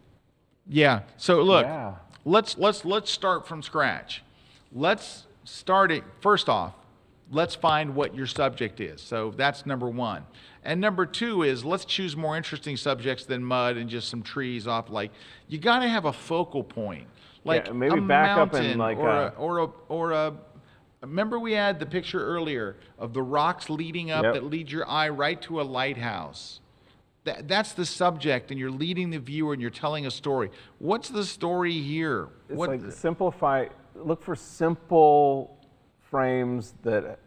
Yeah. So look, Yeah. let's start from scratch. Let's start it first off. Let's find what your subject is. So that's number one. And number two is let's choose more interesting subjects than mud and just some trees off. Like you got to have a focal point, like maybe a back up mountain and like or a. Remember we had the picture earlier of the rocks leading up that lead your eye right to a lighthouse. That's the subject, and you're leading the viewer and you're telling a story. What's the story here? It's like simplify. Look for simple frames that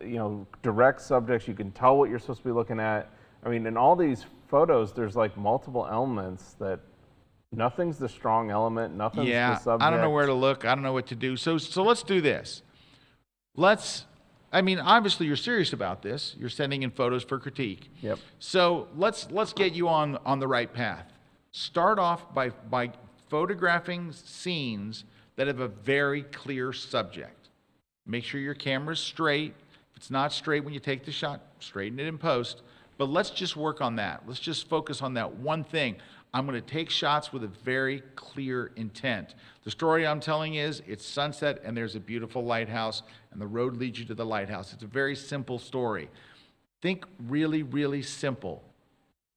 direct subjects. You can tell what you're supposed to be looking at. I mean, in all these photos, there's like multiple elements that nothing's the strong element. Nothing's the subject. I don't know where to look. I don't know what to do. So let's do this. I mean, obviously you're serious about this. You're sending in photos for critique. Yep. So let's get you on the right path. Start off by photographing scenes that have a very clear subject. Make sure your camera's straight. If it's not straight when you take the shot, straighten it in post. But let's just work on that. Let's just focus on that one thing. I'm going to take shots with a very clear intent. The story I'm telling is it's sunset and there's a beautiful lighthouse and the road leads you to the lighthouse. It's a very simple story. Think really, really simple.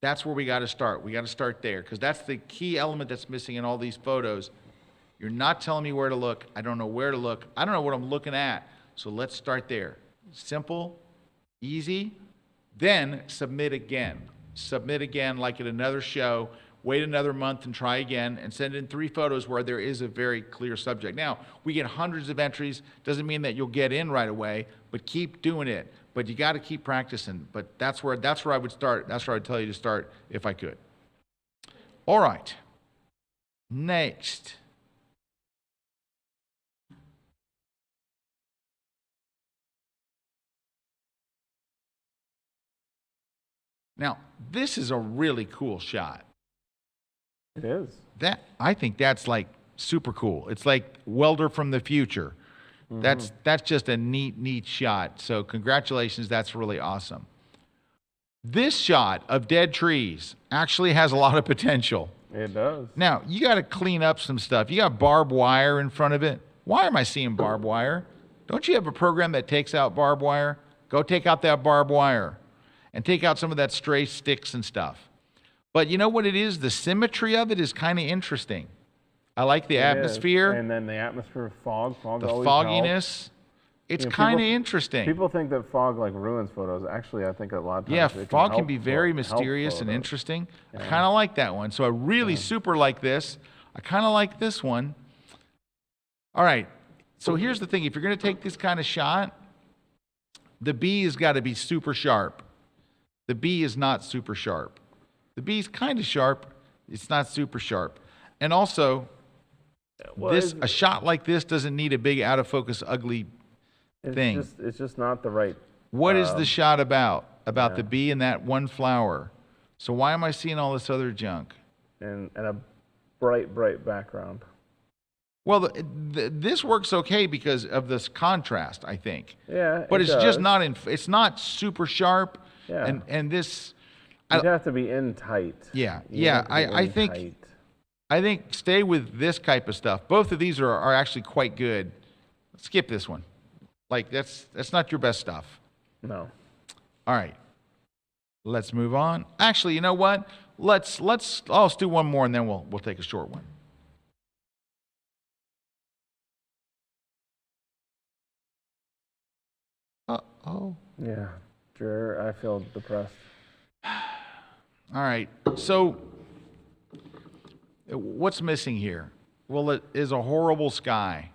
That's where we got to start. We got to start there because that's the key element that's missing in all these photos. You're not telling me where to look. I don't know where to look. I don't know what I'm looking at. So let's start there. Simple, easy, then submit again. Submit again like at another show. Wait another month and try again and send in 3 photos where there is a very clear subject. Now, we get hundreds of entries. Doesn't mean that you'll get in right away, but keep doing it. But you got to keep practicing. But that's where I would start. That's where I'd tell you to start if I could. All right. Next. Now, this is a really cool shot. It is. I think that's like super cool. It's like Welder from the future. Mm-hmm. That's just a neat shot. So congratulations, that's really awesome. This shot of dead trees actually has a lot of potential. It does. Now, you got to clean up some stuff. You got barbed wire in front of it. Why am I seeing barbed wire? Don't you have a program that takes out barbed wire? Go take out that barbed wire and take out some of that stray sticks and stuff. But you know what it is? The symmetry of it is kind of interesting. I like the atmosphere. And then the atmosphere of fog. Fog the always fogginess. Helps. It's kind of interesting. People think that fog like ruins photos. Actually, I think a lot of times fog can be very mysterious and interesting. Yeah. I kind of like that one. So I really super like this. I kind of like this one. All right. So here's the thing. If you're going to take this kind of shot, the B has got to be super sharp. The B is not super sharp. The B is kind of sharp. It's not super sharp. And also, a shot like this doesn't need a big out of focus ugly thing. It's just not the right. What is the shot about? About the bee and that one flower. So why am I seeing all this other junk? And a bright background. Well, this works okay because of this contrast, I think. Yeah, but it's just not it's not super sharp. Yeah. And this. You'd have to be in tight. Yeah. I think stay with this type of stuff. Both of these are actually quite good. Skip this one. Like that's not your best stuff. No. All right. Let's move on. Actually, you know what? Let's do one more and then we'll take a short one. Uh-oh. Yeah. Sure, I feel depressed. All right. So what's missing here? Well, it is a horrible sky.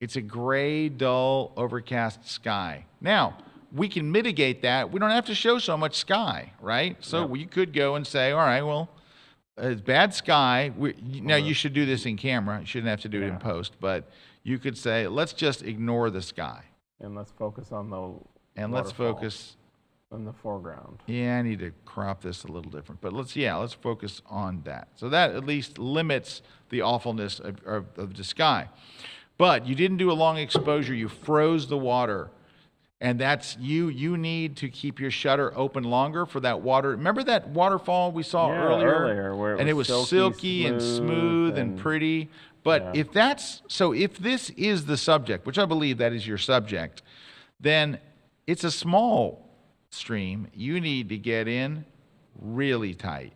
It's a gray, dull, overcast sky. Now, we can mitigate that. We don't have to show so much sky, right? So we could go and say, all right, well, it's bad sky. Now, you should do this in camera. You shouldn't have to do it in post. But you could say, let's just ignore the sky. And let's focus on the And let's focus In the foreground. Yeah, I need to crop this a little different, but let's focus on that. So that at least limits the awfulness of the sky. But you didn't do a long exposure. You froze the water. And that's you need to keep your shutter open longer for that water. Remember that waterfall we saw earlier? Where it was silky and smooth and pretty. But if this is the subject, which I believe that is your subject, then it's a small stream. You need to get in really tight.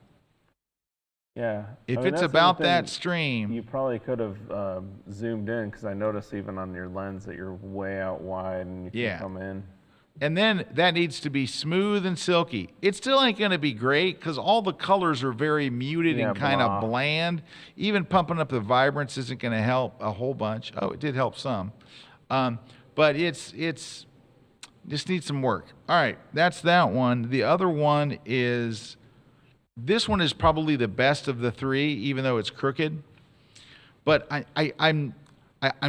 Yeah. If it's about that stream. You probably could have zoomed in, because I noticed even on your lens that you're way out wide and you can come in. And then that needs to be smooth and silky. It still ain't going to be great because all the colors are very muted and kind of bland. Even pumping up the vibrance isn't going to help a whole bunch. Oh, it did help some. But it's just needs some work. All right, that's that one. The other one is... This one is probably the best of the three, even though it's crooked. But I'm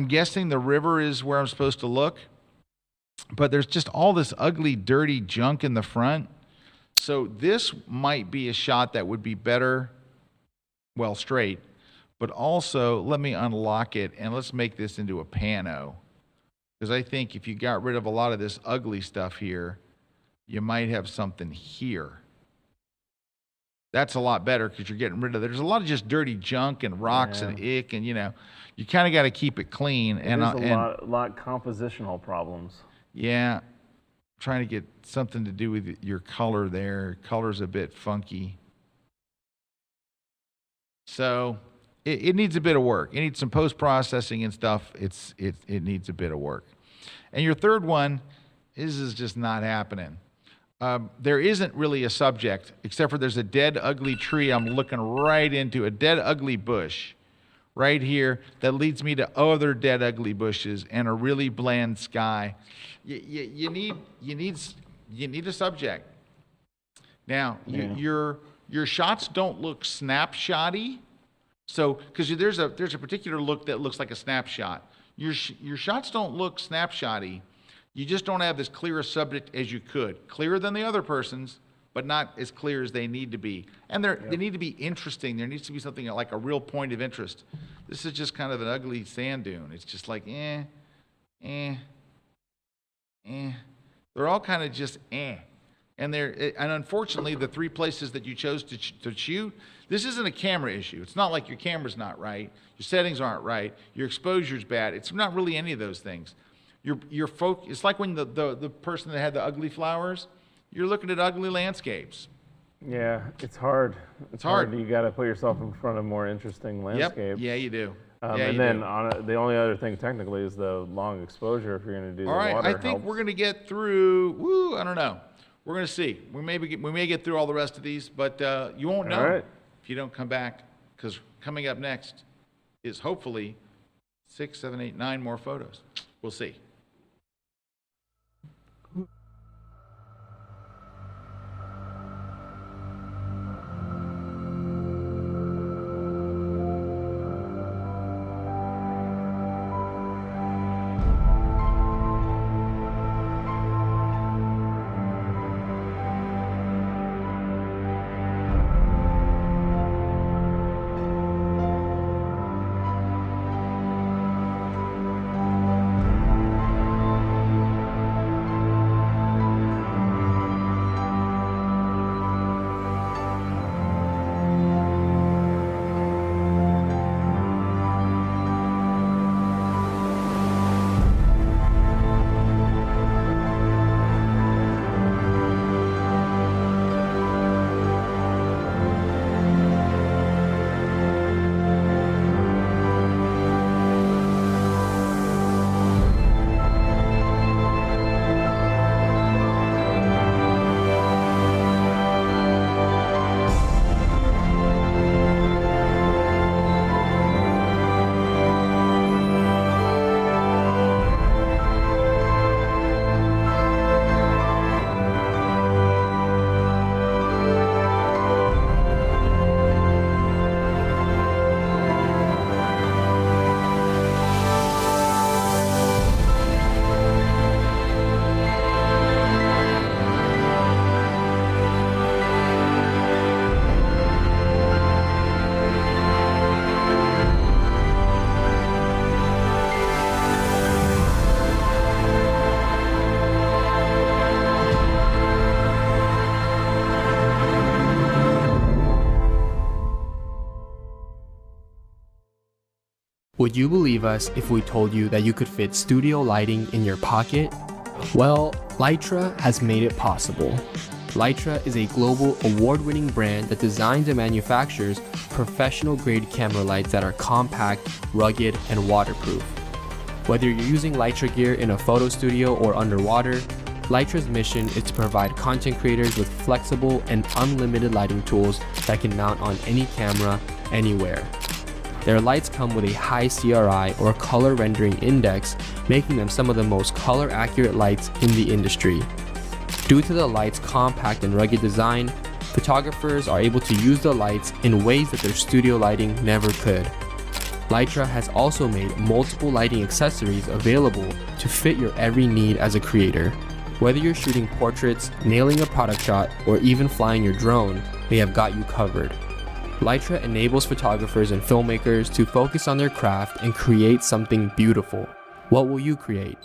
guessing the river is where I'm supposed to look. But there's just all this ugly, dirty junk in the front. So this might be a shot that would be better, well, straight. But also, let me unlock it, and let's make this into a pano. Because I think if you got rid of a lot of this ugly stuff here, you might have something here. That's a lot better because you're getting rid of. There's a lot of just dirty junk and rocks and ick, and you kind of got to keep it clean. There's a lot compositional problems. Yeah, trying to get something to do with your color there. Color's a bit funky, so it needs a bit of work. It needs some post processing and stuff. It needs a bit of work. And your third one is just not happening. There isn't really a subject, except for there's a dead, ugly tree I'm looking right into, a dead, ugly bush right here that leads me to other dead, ugly bushes and a really bland sky. You need a subject. Now, your shots don't look snapshotty, so because there's a particular look that looks like a snapshot. Your shots don't look snapshotty. You just don't have as clear a subject as you could. Clearer than the other person's, but not as clear as they need to be. And they need to be interesting. There needs to be something like a real point of interest. This is just kind of an ugly sand dune. It's just like, They're all kind of just And unfortunately, the three places that you chose to shoot, this isn't a camera issue. It's not like your camera's not right, your settings aren't right, your exposure's bad. It's not really any of those things. It's like when the person that had the ugly flowers, you're looking at ugly landscapes. Yeah, it's hard. It's hard. You got to put yourself in front of more interesting landscapes. Yep. Yeah, you do. The only other thing technically is the long exposure if you're going to do the water. All right, I think we're going to get through. I don't know. We're going to see. We may get through all the rest of these, but you won't know if you don't come back, because coming up next is hopefully 6, 7, 8, 9 more photos. We'll see. Would you believe us if we told you that you could fit studio lighting in your pocket? Well, Lytra has made it possible. Lytra is a global award-winning brand that designs and manufactures professional-grade camera lights that are compact, rugged, and waterproof. Whether you're using Lytra gear in a photo studio or underwater, Lytra's mission is to provide content creators with flexible and unlimited lighting tools that can mount on any camera, anywhere. Their lights come with a high CRI or color rendering index, making them some of the most color accurate lights in the industry. Due to the light's compact and rugged design, photographers are able to use the lights in ways that their studio lighting never could. Lytra has also made multiple lighting accessories available to fit your every need as a creator. Whether you're shooting portraits, nailing a product shot, or even flying your drone, they have got you covered. Lytra enables photographers and filmmakers to focus on their craft and create something beautiful. What will you create?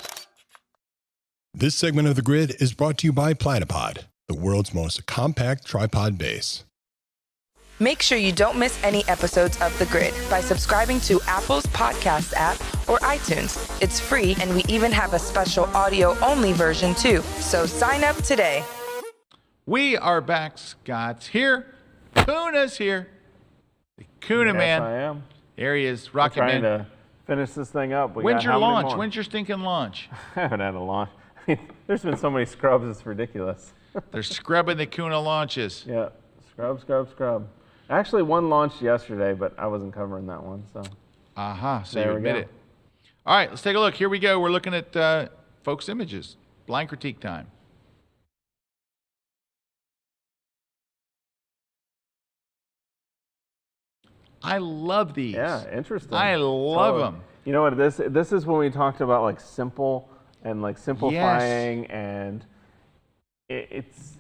This segment of The Grid is brought to you by Platypod, the world's most compact tripod base. Make sure you don't miss any episodes of The Grid by subscribing to Apple's podcast app or iTunes. It's free, and we even have a special audio-only version too. So sign up today. We are back. Scott's here. Kuna's here. The Kuna man. I am. There he is. Rocket trying Man. to finish this thing up. When's your launch? When's your stinking launch? I haven't had a launch. I mean, there's been so many scrubs, it's ridiculous. They're scrubbing the Kuna launches. Yeah, scrub. Actually, one launched yesterday, but I wasn't covering that one, so. So you admit it. All right, let's take a look. Here we go. We're looking at folks' images. Blind critique time. I love these. Yeah, interesting. I love them. You know what? This is when we talked about like simple and like simplifying, and it's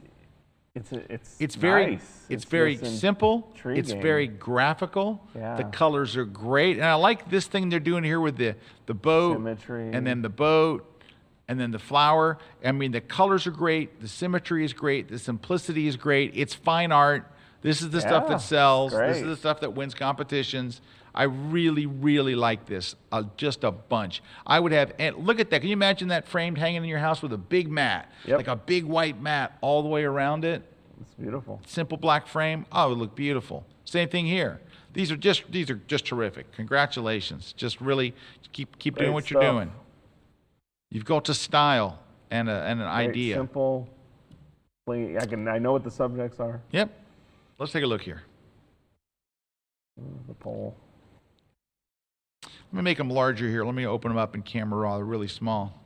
very nice. it's very simple. Intriguing. It's very graphical. Yeah. The colors are great, and I like this thing they're doing here with the boat, symmetry, and then the boat, and then the flower. I mean, the colors are great. The symmetry is great. The simplicity is great. It's fine art. This is the stuff that sells. This is the stuff that wins competitions. I really, really like this, just a bunch. I would have, and look at that. Can you imagine that framed hanging in your house with a big mat, like a big white mat all the way around it? It's beautiful. Simple black frame. Oh, it would look beautiful. Same thing here. These are just terrific. Congratulations. Just really keep doing what you're doing. You've got a style and an idea. Simple. I know what the subjects are. Yep. Let's take a look here. The pole. Let me make them larger here. Let me open them up in camera raw. They're really small.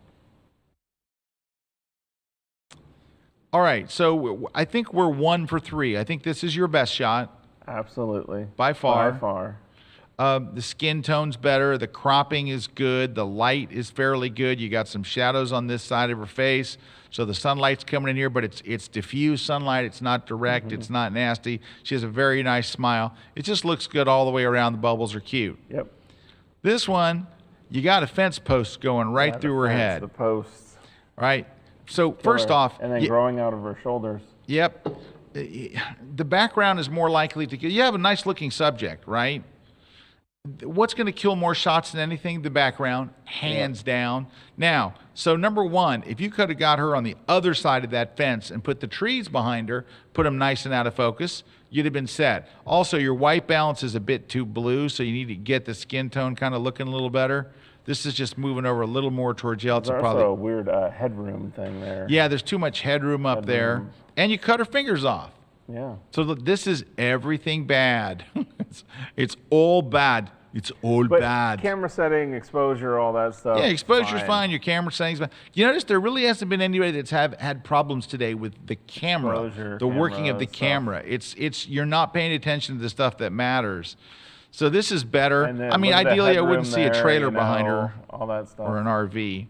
All right, so I think we're 1 for 3. I think this is your best shot. Absolutely. By far. By far. The skin tone's better. The cropping is good. The light is fairly good. You got some shadows on this side of her face. So the sunlight's coming in here, but it's diffused sunlight. It's not direct. It's not nasty. She has a very nice smile. It just looks good all the way around. The bubbles are cute. Yep. This one, you got a fence post going right through her head. The posts. Right. So first off, and then growing out of her shoulders. Yep. The background is more likely to kill. You have a nice looking subject, right? What's going to kill more shots than anything? The background, hands down. Now, so number one, if you could have got her on the other side of that fence and put the trees behind her, put them nice and out of focus, you'd have been set. Also, your white balance is a bit too blue, so you need to get the skin tone kind of looking a little better. This is just moving over a little more towards yellow. There's also a weird headroom thing there. Yeah, there's too much headroom up there. And you cut her fingers off. Yeah. So look, this is everything bad. It's all bad. It's all bad. Camera setting, exposure, all that stuff. Yeah, exposure's fine. Your camera setting's fine. You notice there really hasn't been anybody that's had problems today with the camera, the working of the camera. It's you're not paying attention to the stuff that matters. So this is better. I mean, ideally, I wouldn't see a trailer behind her, all that stuff, or an RV.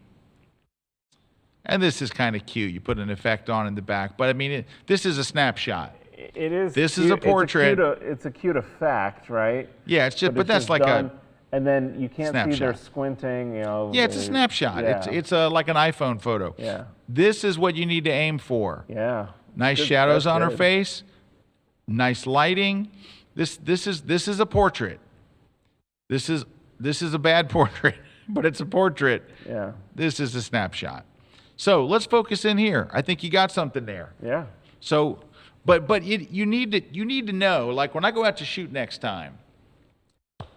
And this is kind of cute. You put an effect on in the back, but I mean, this is a snapshot. It is. This is a portrait. It's a cute effect, right? Yeah, it's just, but that's like a. And then you can't snapshot. see they're squinting. You know. Yeah, it's a snapshot. Yeah. It's like an iPhone photo. Yeah. This is what you need to aim for. Yeah. Nice shadows on her face. Nice lighting. This is a portrait. This This is a bad portrait, but it's a portrait. Yeah. This is a snapshot. So let's focus in here. I think you got something there. Yeah. So, but you need to know, like when I go out to shoot next time,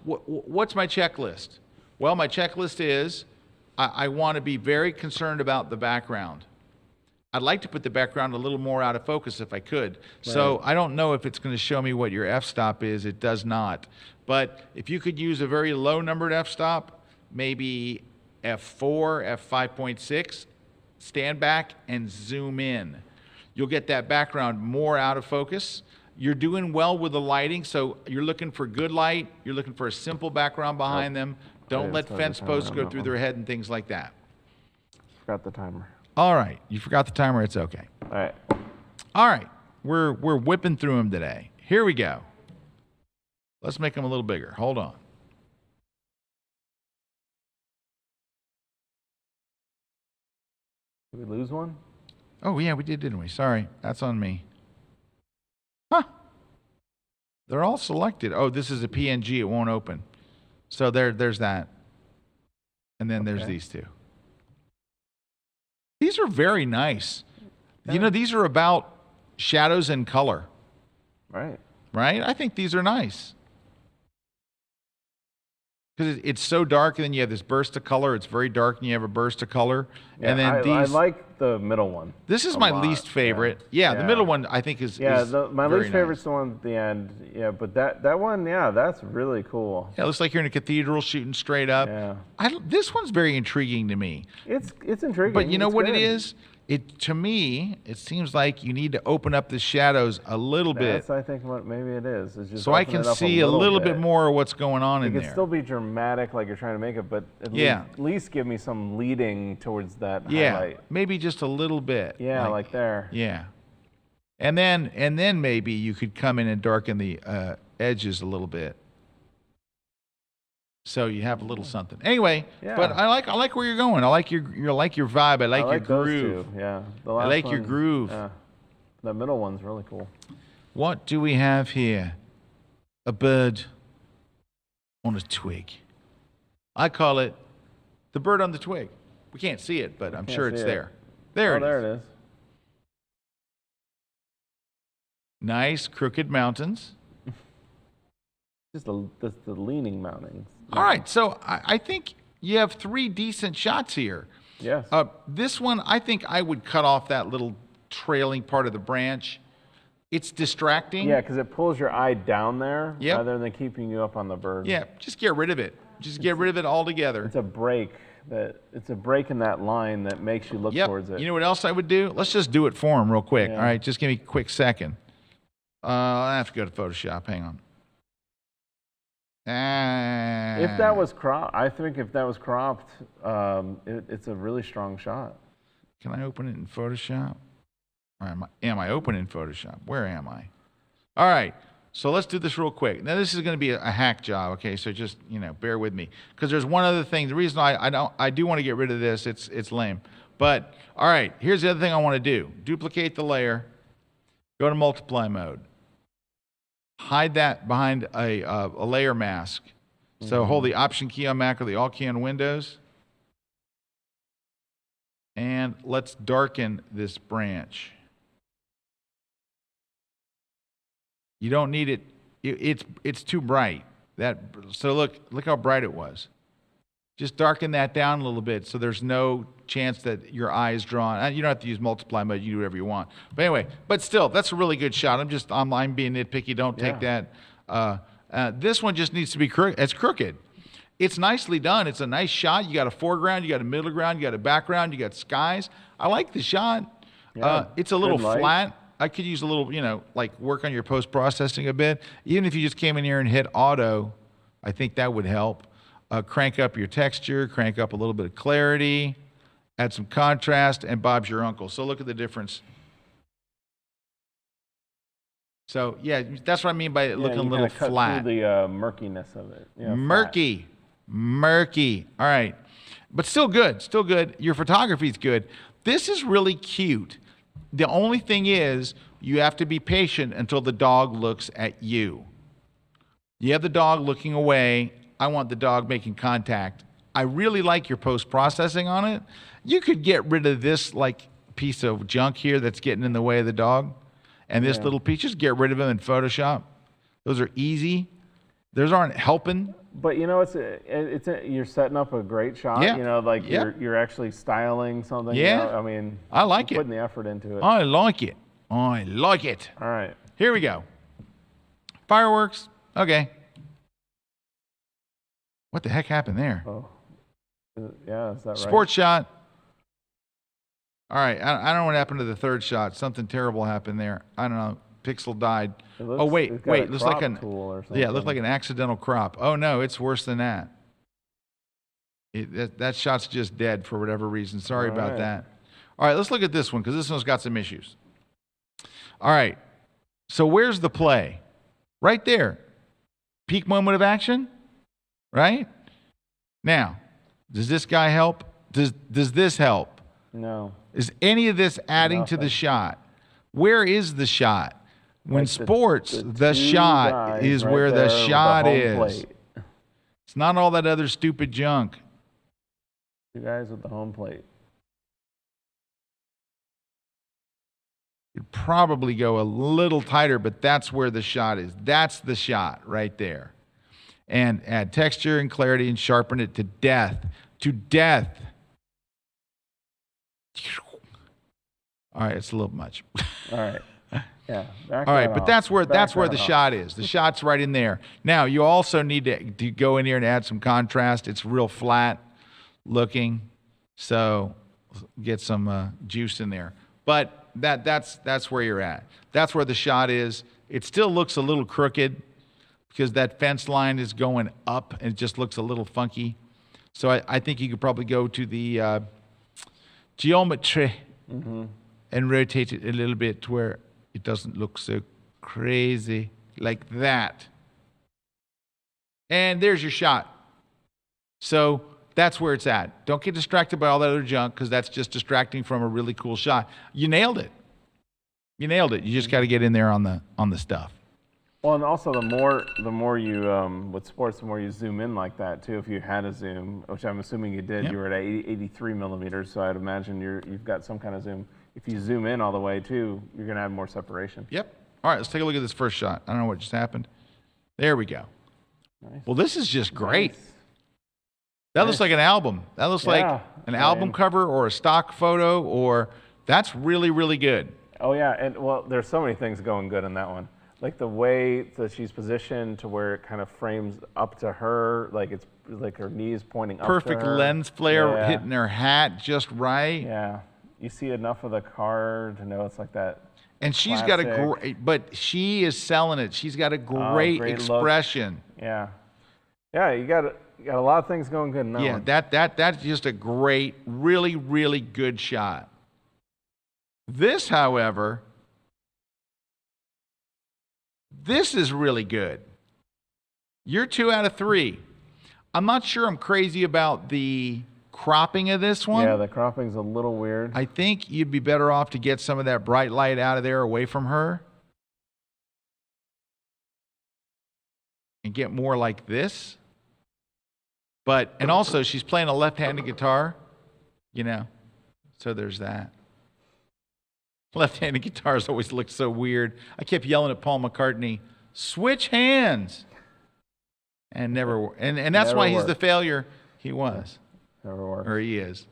what's my checklist? Well, my checklist is I want to be very concerned about the background. I'd like to put the background a little more out of focus if I could. Right. So I don't know if it's going to show me what your f-stop is. It does not. But if you could use a very low numbered f-stop, maybe f4, f5.6, stand back and zoom in. You'll get that background more out of focus. You're doing well with the lighting, so you're looking for good light. You're looking for a simple background behind them. Don't let fence posts go through their head and things like that. Forgot the timer. All right, you forgot the timer. It's okay. All right. All right, we're whipping through them today. Here we go. Let's make them a little bigger. Hold on. Did we lose one? Oh yeah, we did, didn't we? Sorry, that's on me. Huh? They're all selected. Oh, this is a PNG. It won't open. So there's that. And then there's these two. These are very nice. Yeah. You know, these are about shadows and color. Right. Right? I think these are nice. Because it's so dark, and then you have this burst of color. It's very dark, and you have a burst of color. Yeah, and then I like the middle one. This is my least favorite. Yeah, the middle one I think is my very least favorite's the one at the end. Yeah, but that one, that's really cool. Yeah, it looks like you're in a cathedral shooting straight up. Yeah. This one's very intriguing to me. It's intriguing. But you know what good. it is? To me, it seems like you need to open up the shadows a little bit. That's, I think, what maybe it is. Just so I can see a little bit more of what's going on in there. It can still be dramatic, like you're trying to make it, but at least give me some leading towards that highlight. Maybe just a little bit. Yeah, like there. Yeah. And then maybe you could come in and darken the edges a little bit. So you have a little something. Anyway, but I like where you're going. I like your vibe. I like your groove. Those two. Yeah. I like your groove. The middle one's really cool. What do we have here? A bird on a twig. I call it the bird on the twig. We can't see it, but I'm sure it's there. There it is. Nice crooked mountains. Just the leaning mountains. All right, so I think you have 3 decent shots here. Yes. This one, I think I would cut off that little trailing part of the branch. It's distracting. Yeah, because it pulls your eye down there rather than keeping you up on the bird. Yeah, just get rid of it. Just get rid of it altogether. It's a break in that line that makes you look towards it. You know what else I would do? Let's just do it for him real quick. All right, just give me a quick second. I have to go to Photoshop. Hang on. If that was cropped, it's a really strong shot. Can I open it in Photoshop? Or am I open in Photoshop? Where am I? All right, so let's do this real quick. Now this is going to be a hack job, okay? So just bear with me, because there's one other thing. The reason I do want to get rid of this. It's lame, but all right. Here's the other thing I want to do: duplicate the layer, go to multiply mode. Hide that behind a layer mask. So hold the Option key on Mac or the Alt key on Windows. And let's darken this branch. You don't need it. It's too bright. So look how bright it was. Just darken that down a little bit so there's no chance that your eye is drawn. You don't have to use multiply mode. You do whatever you want. But anyway, still, that's a really good shot. I'm being nitpicky. Don't take that. This one just needs to be crooked. It's crooked. It's nicely done. It's a nice shot. You got a foreground. You got a middle ground. You got a background. You got skies. I like the shot. It's a little flat. I could use a little, like work on your post-processing a bit. Even if you just came in here and hit auto, I think that would help. Crank up your texture, crank up a little bit of clarity, add some contrast, and Bob's your uncle. So look at the difference. So yeah, that's what I mean by it looking a little flat. Through the murkiness of it. Murky. All right, but still good. Your photography's good. This is really cute. The only thing is, you have to be patient until the dog looks at you. You have the dog looking away. I want the dog making contact. I really like your post-processing on it. You could get rid of this like piece of junk here that's getting in the way of the dog, and this little piece, just get rid of them in Photoshop. Those are easy. Those aren't helping. But you know, you're setting up a great shot. Yeah. You know, like you're actually styling something. Yeah. You know? I mean, I like it. Putting the effort into it. I like it. I like it. All right. Here we go. Fireworks. Okay. What the heck happened there? Oh. Yeah, is that right? Sports shot. All right. I don't know what happened to the third shot. Something terrible happened there. I don't know. Pixel died. Wait. Looks like looks like an accidental crop. Oh no, it's worse than that. That shot's just dead for whatever reason. Sorry about that. All right, let's look at this one because this one's got some issues. All right. So where's the play? Right there. Peak moment of action. Right? Now, does this guy help? Does this help? No. Is any of this adding to the shot? Where is the shot? When Like sports, the shot is right where the there with shot home is. plate. It's not all that other stupid junk. Two guys with the home plate. You'd probably go a little tighter, but that's where the shot is. That's the shot right there. And add texture and clarity and sharpen it to death. To death. All right, it's a little much. All right. Yeah. All right, but that's where the shot is. The shot's right in there. Now, you also need to go in here and add some contrast. It's real flat looking, so get some juice in there. But that's where you're at. That's where the shot is. It still looks a little crooked because that fence line is going up and it just looks a little funky. So I think you could probably go to the geometry and rotate it a little bit to where it doesn't look so crazy like that. And there's your shot. So that's where it's at. Don't get distracted by all that other junk because that's just distracting from a really cool shot. You nailed it. You nailed it. You just got to get in there on the stuff. Well, and also the more you with sports, the more you zoom in like that too. If you had a zoom, which I'm assuming you did, you were at 83 millimeters, so I'd imagine you've got some kind of zoom. If you zoom in all the way too, you're gonna have more separation. Yep. All right, let's take a look at this first shot. I don't know what just happened. There we go. Nice. Well, this is just great. Nice. That looks like an album. That looks like an album cover or a stock photo, or that's really, really good. Oh yeah, and well, there's so many things going good in that one. Like the way that she's positioned to where it kind of frames up to her, like it's like her knees pointing up to her. Perfect lens flare hitting her hat just right. Yeah. You see enough of the car to know it's like that. And she's got a great, but she is selling it. She's got a great expression. Look. Yeah. Yeah, you got a lot of things going good in that one. Yeah, that's just a great, really, really good shot. This, however, this is really good. You're 2 out of 3. I'm not sure I'm crazy about the cropping of this one. Yeah, the cropping's a little weird. I think you'd be better off to get some of that bright light out of there away from her and get more like this. And also she's playing a left-handed guitar, you know, so there's that. Left-handed guitars always look so weird. I kept yelling at Paul McCartney, switch hands. And that's why he's the failure he was. Never worked. Or he is.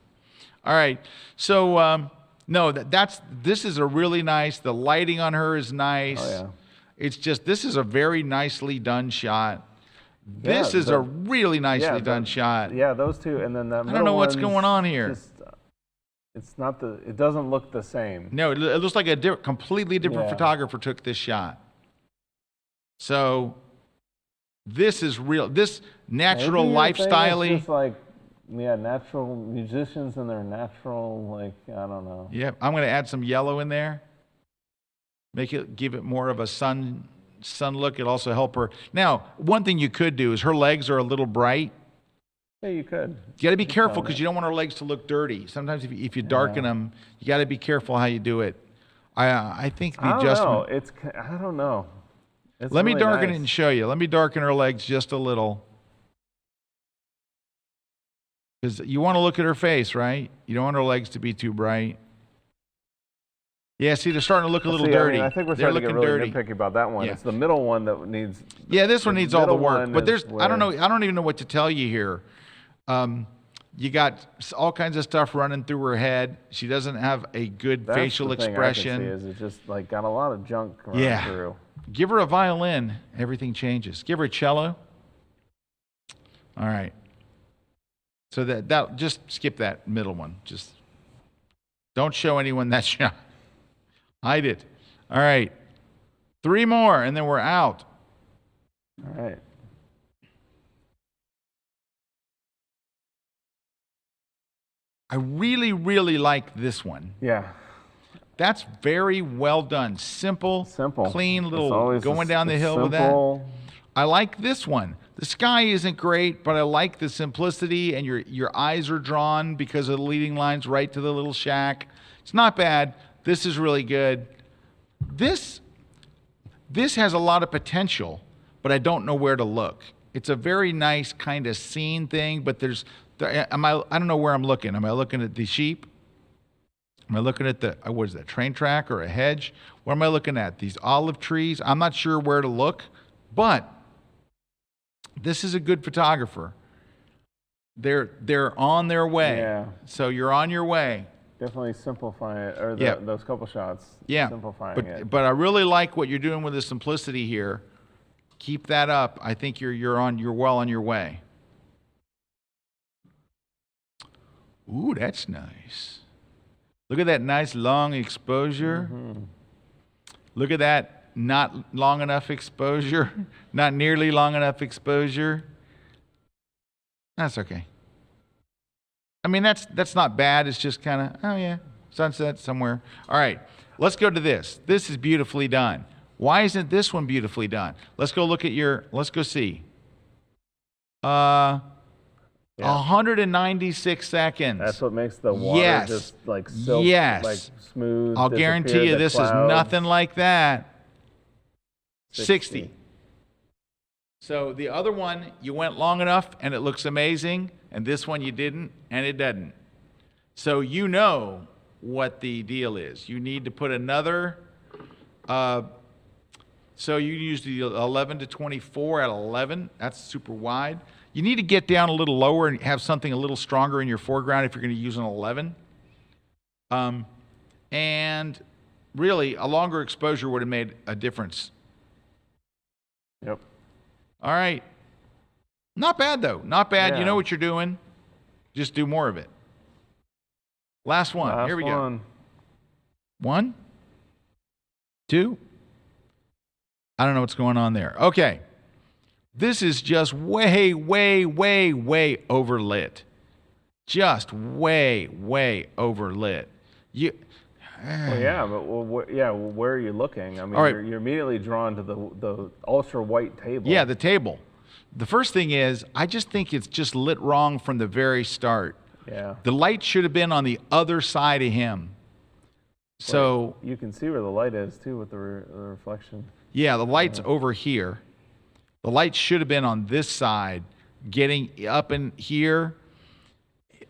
All right. So no, this is a really nice. The lighting on her is nice. Oh yeah. It's just this is a very nicely done shot. This is a really nicely done shot. Yeah, those two, and then that. I don't know what's going on here. It doesn't look the same. No, it looks like a completely different photographer took this shot. So this is real. This natural lifestyle-y. Just like, natural musicians and their natural, like, I don't know. Yep, I'm going to add some yellow in there. Give it more of a sun look. It'll also help her. Now, one thing you could do is her legs are a little bright. Yeah, you could. You got to be careful because you don't want her legs to look dirty. Sometimes if you darken them, you got to be careful how you do it. I think the adjustment. I don't know. Let me darken it and show you. Let me darken her legs just a little. Because you want to look at her face, right? You don't want her legs to be too bright. Yeah, see, they're starting to look a little dirty. I think we're they're starting to get looking really dirty. nitpicky about that one. Yeah. It's the middle one that needs. Yeah, this one needs all the work. But there's, where, I don't know, I don't even know what to tell you here. You got all kinds of stuff running through her head. She doesn't have a good that's facial the thing expression. I can see is it's just like got a lot of junk running through. Give her a violin, everything changes. Give her a cello. All right. So that just skip that middle one. Just don't show anyone that shot. Hide it. All right. 3 more, and then we're out. All right. I really, really like this one. Yeah. That's very well done. Simple, clean, little going down the hill with that. I like this one. The sky isn't great, but I like the simplicity, and your eyes are drawn because of the leading lines right to the little shack. It's not bad. This is really good. This has a lot of potential, but I don't know where to look. It's a very nice kind of scene thing, but I don't know where I'm looking. Am I looking at the sheep? Am I looking at the, what is that, train track or a hedge? What am I looking at? These olive trees? I'm not sure where to look, but this is a good photographer. They're on their way. Yeah. So you're on your way. Definitely simplify it, or those couple shots. Yeah. Simplifying it. But I really like what you're doing with the simplicity here. Keep that up. I think you're well on your way. Ooh, that's nice. Look at that nice long exposure. Mm-hmm. Look at that not long enough exposure. Not nearly long enough exposure. That's okay. I mean, that's not bad. It's just kind of, oh yeah, sunset somewhere. All right, let's go to this. This is beautifully done. Why isn't this one beautifully done? Let's go look at let's go see. 196 seconds. That's what makes the water just like silk, like smooth. I'll guarantee you this is nothing like that. 60. So the other one, you went long enough and it looks amazing, and this one you didn't and it doesn't. So you know what the deal is. You need to put another, so you use the 11 to 24 at 11. That's super wide. You need to get down a little lower and have something a little stronger in your foreground if you're going to use an 11. And really, a longer exposure would have made a difference. Yep. All right. Not bad, though. Not bad. Yeah. You know what you're doing. Just do more of it. Last one. Here we go. 1, 2. I don't know what's going on there. Okay. This is just way, way, way, way overlit. Just way, way overlit. Well, yeah, but where are you looking? I mean, right. you're immediately drawn to the ultra white table. Yeah, the table. The first thing is, I just think it's just lit wrong from the very start. Yeah. The light should have been on the other side of him. So well, you can see where the light is too with the reflection. Yeah, the light's over here. The light should have been on this side, getting up in here.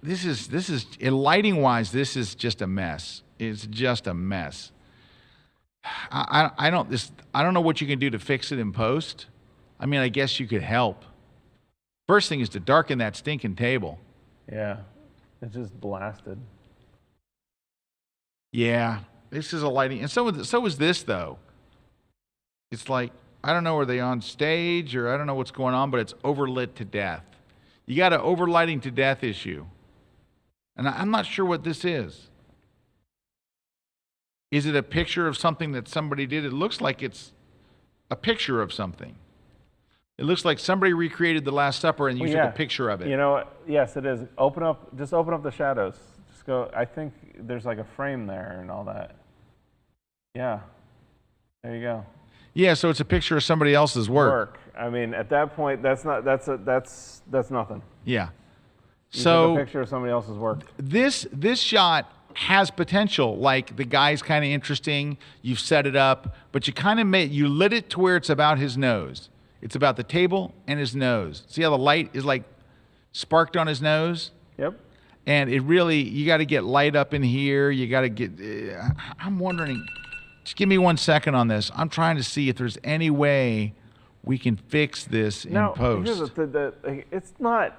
This is lighting wise, this is just a mess. It's just a mess. I don't know what you can do to fix it in post. I mean, I guess you could help. First thing is to darken that stinking table. Yeah, it's just blasted. Yeah, this is a lighting, and so is this though. It's like, I don't know, are they on stage or I don't know what's going on, but it's overlit to death. You got an overlighting to death issue. And I'm not sure what this is. Is it a picture of something that somebody did? It looks like it's a picture of something. It looks like somebody recreated the Last Supper and you took a picture of it. You know what? Yes, it is. Just open up the shadows. Just go, I think there's like a frame there and all that. Yeah. There you go. Yeah, so it's a picture of somebody else's work. I mean, at that point, that's nothing. Yeah. You So took a picture of somebody else's work. This shot has potential. Like, the guy's kind of interesting. You've set it up, but you lit it to where it's about his nose. It's about the table and his nose. See how the light is like sparked on his nose? Yep. And it really, you got to get light up in here. You got to get, I'm wondering, just give me 1 second on this. I'm trying to see if there's any way we can fix this in post. It's not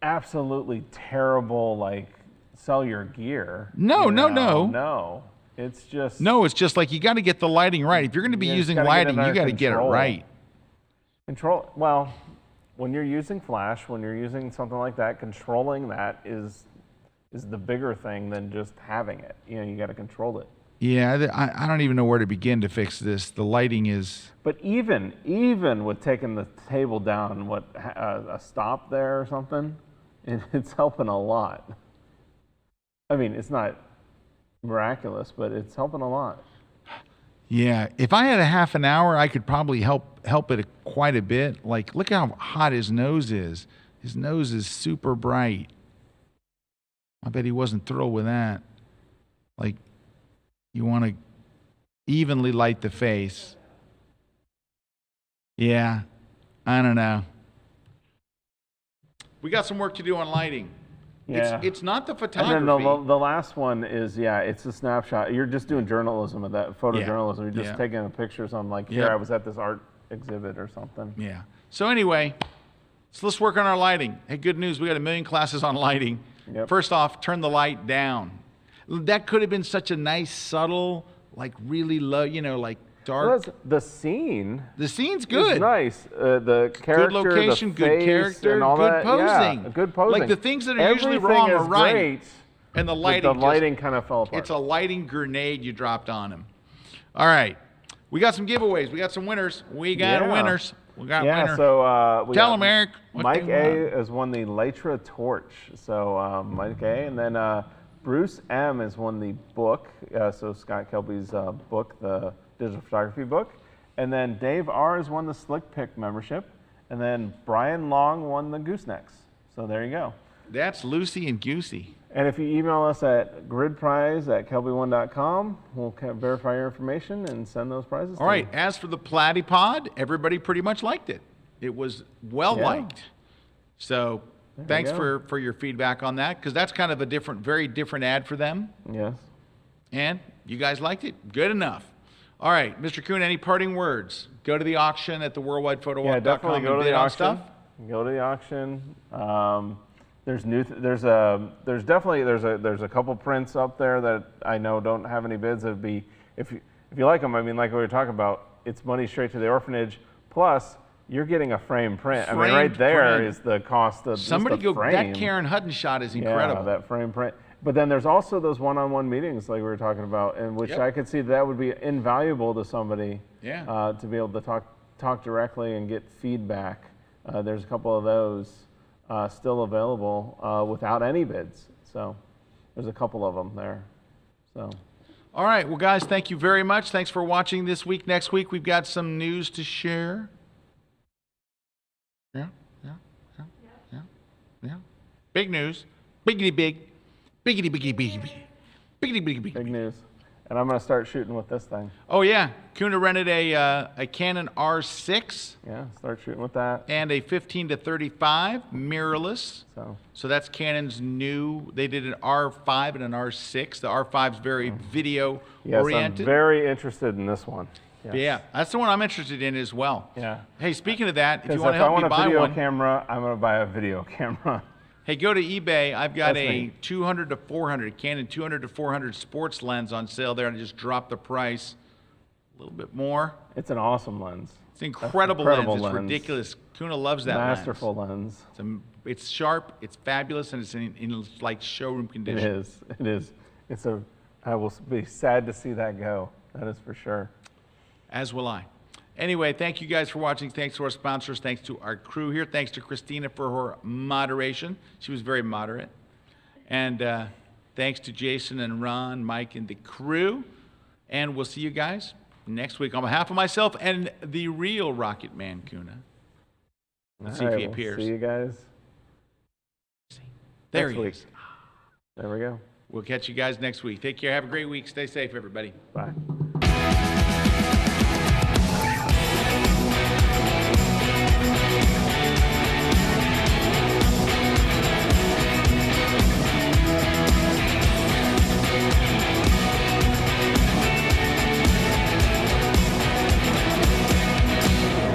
absolutely terrible, like, sell your gear. No. No. It's just... No, it's just like you got to get the lighting right. If you're going to be using lighting, you got to get it right. Well, when you're using flash, when you're using something like that, controlling that is the bigger thing than just having it. You know, you got to control it. Yeah, I don't even know where to begin to fix this. The lighting is... But even with taking the table down, a stop there or something, it's helping a lot. I mean, it's not miraculous, but it's helping a lot. Yeah, if I had a half an hour, I could probably help it quite a bit. Like, look how hot his nose is. His nose is super bright. I bet he wasn't thrilled with that. Like, you want to evenly light the face. Yeah, I don't know. We got some work to do on lighting. Yeah. It's not the photography. And then the last one is, it's a snapshot. You're just doing journalism of that, photojournalism. You're just taking pictures on, like, here, I was at this art exhibit or something. Yeah. So anyway, let's work on our lighting. Hey, good news. We got 1 million classes on lighting. Yep. First off, turn the light down. That could have been such a nice, subtle, like really low, like dark. Well, the scene. The scene's good. It's nice. The character, good location, the good face, character, and all good that. posing. Yeah, good posing. Like the things that are usually wrong are right. Great, and the lighting kind of fell apart. It's a lighting grenade you dropped on him. All right. We got some giveaways. We got some winners. We got winners. We got winners. So tell them, Eric. Mike A has won the Lytra torch. So Mike A, and then Bruce M has won the book. So Scott Kelby's book, the digital photography book, and then Dave R has won the Slick Pick membership, and then Brian Long won the goosenecks. So there you go. That's Lucy and Goosey. And if you email us at gridprize@kelby1.com, we'll verify your information and send those prizes. All right. As for the Platypod, everybody pretty much liked it. It was well liked. So thanks for your feedback on that, because that's kind of a very different ad for them. Yes. And you guys liked it. Good enough. All right, Mr. Kuna, any parting words? Go to the auction at the worldwidephoto.com. Yeah, definitely go to the auction. Stuff. Go to the auction. There's a couple prints up there that I know don't have any bids. It'd be if you like them. I mean, like we were talking about, it's money straight to the orphanage. Plus, you're getting a frame print. I mean, right there is the cost of somebody the frame. That Karen Hutton shot is incredible. Yeah, that frame print. But then there's also those one-on-one meetings like we were talking about, in which I could see that would be invaluable to somebody. Yeah. To be able to talk directly and get feedback. There's a couple of those still available without any bids. So there's a couple of them there. So. All right. Well, guys, thank you very much. Thanks for watching this week. Next week, we've got some news to share. Yeah. Big news. Biggity big. Biggity biggy biggy biggy. Biggity biggy biggy. Big news. And I'm going to start shooting with this thing. Oh, yeah. Kuna rented a Canon R6. Yeah, start shooting with that. And a 15-35 mirrorless. So that's Canon's new. They did an R5 and an R6. The R5's very video oriented. Yes, I'm very interested in this one. Yes. Yeah, that's the one I'm interested in as well. Yeah. Hey, speaking of that, if you want to help me buy one. If I want a video camera, I'm going to buy a video camera. Hey, go to eBay. I've got a 200 to 400 Canon 200 to 400 sports lens on sale there, and I just dropped the price a little bit more. It's an awesome lens. It's an incredible lens. It's ridiculous. Kuna loves that Masterful lens. It's sharp. It's fabulous, and it's in like showroom condition. It is. I will be sad to see that go. That is for sure. As will I. Anyway, thank you guys for watching. Thanks to our sponsors. Thanks to our crew here. Thanks to Christina for her moderation. She was very moderate. And thanks to Jason and Ron, Mike, and the crew. And we'll see you guys next week on behalf of myself and the real Rocket Man, Kuna. Let's see if he appears. See you guys. There he is. There we go. We'll catch you guys next week. Take care. Have a great week. Stay safe, everybody. Bye.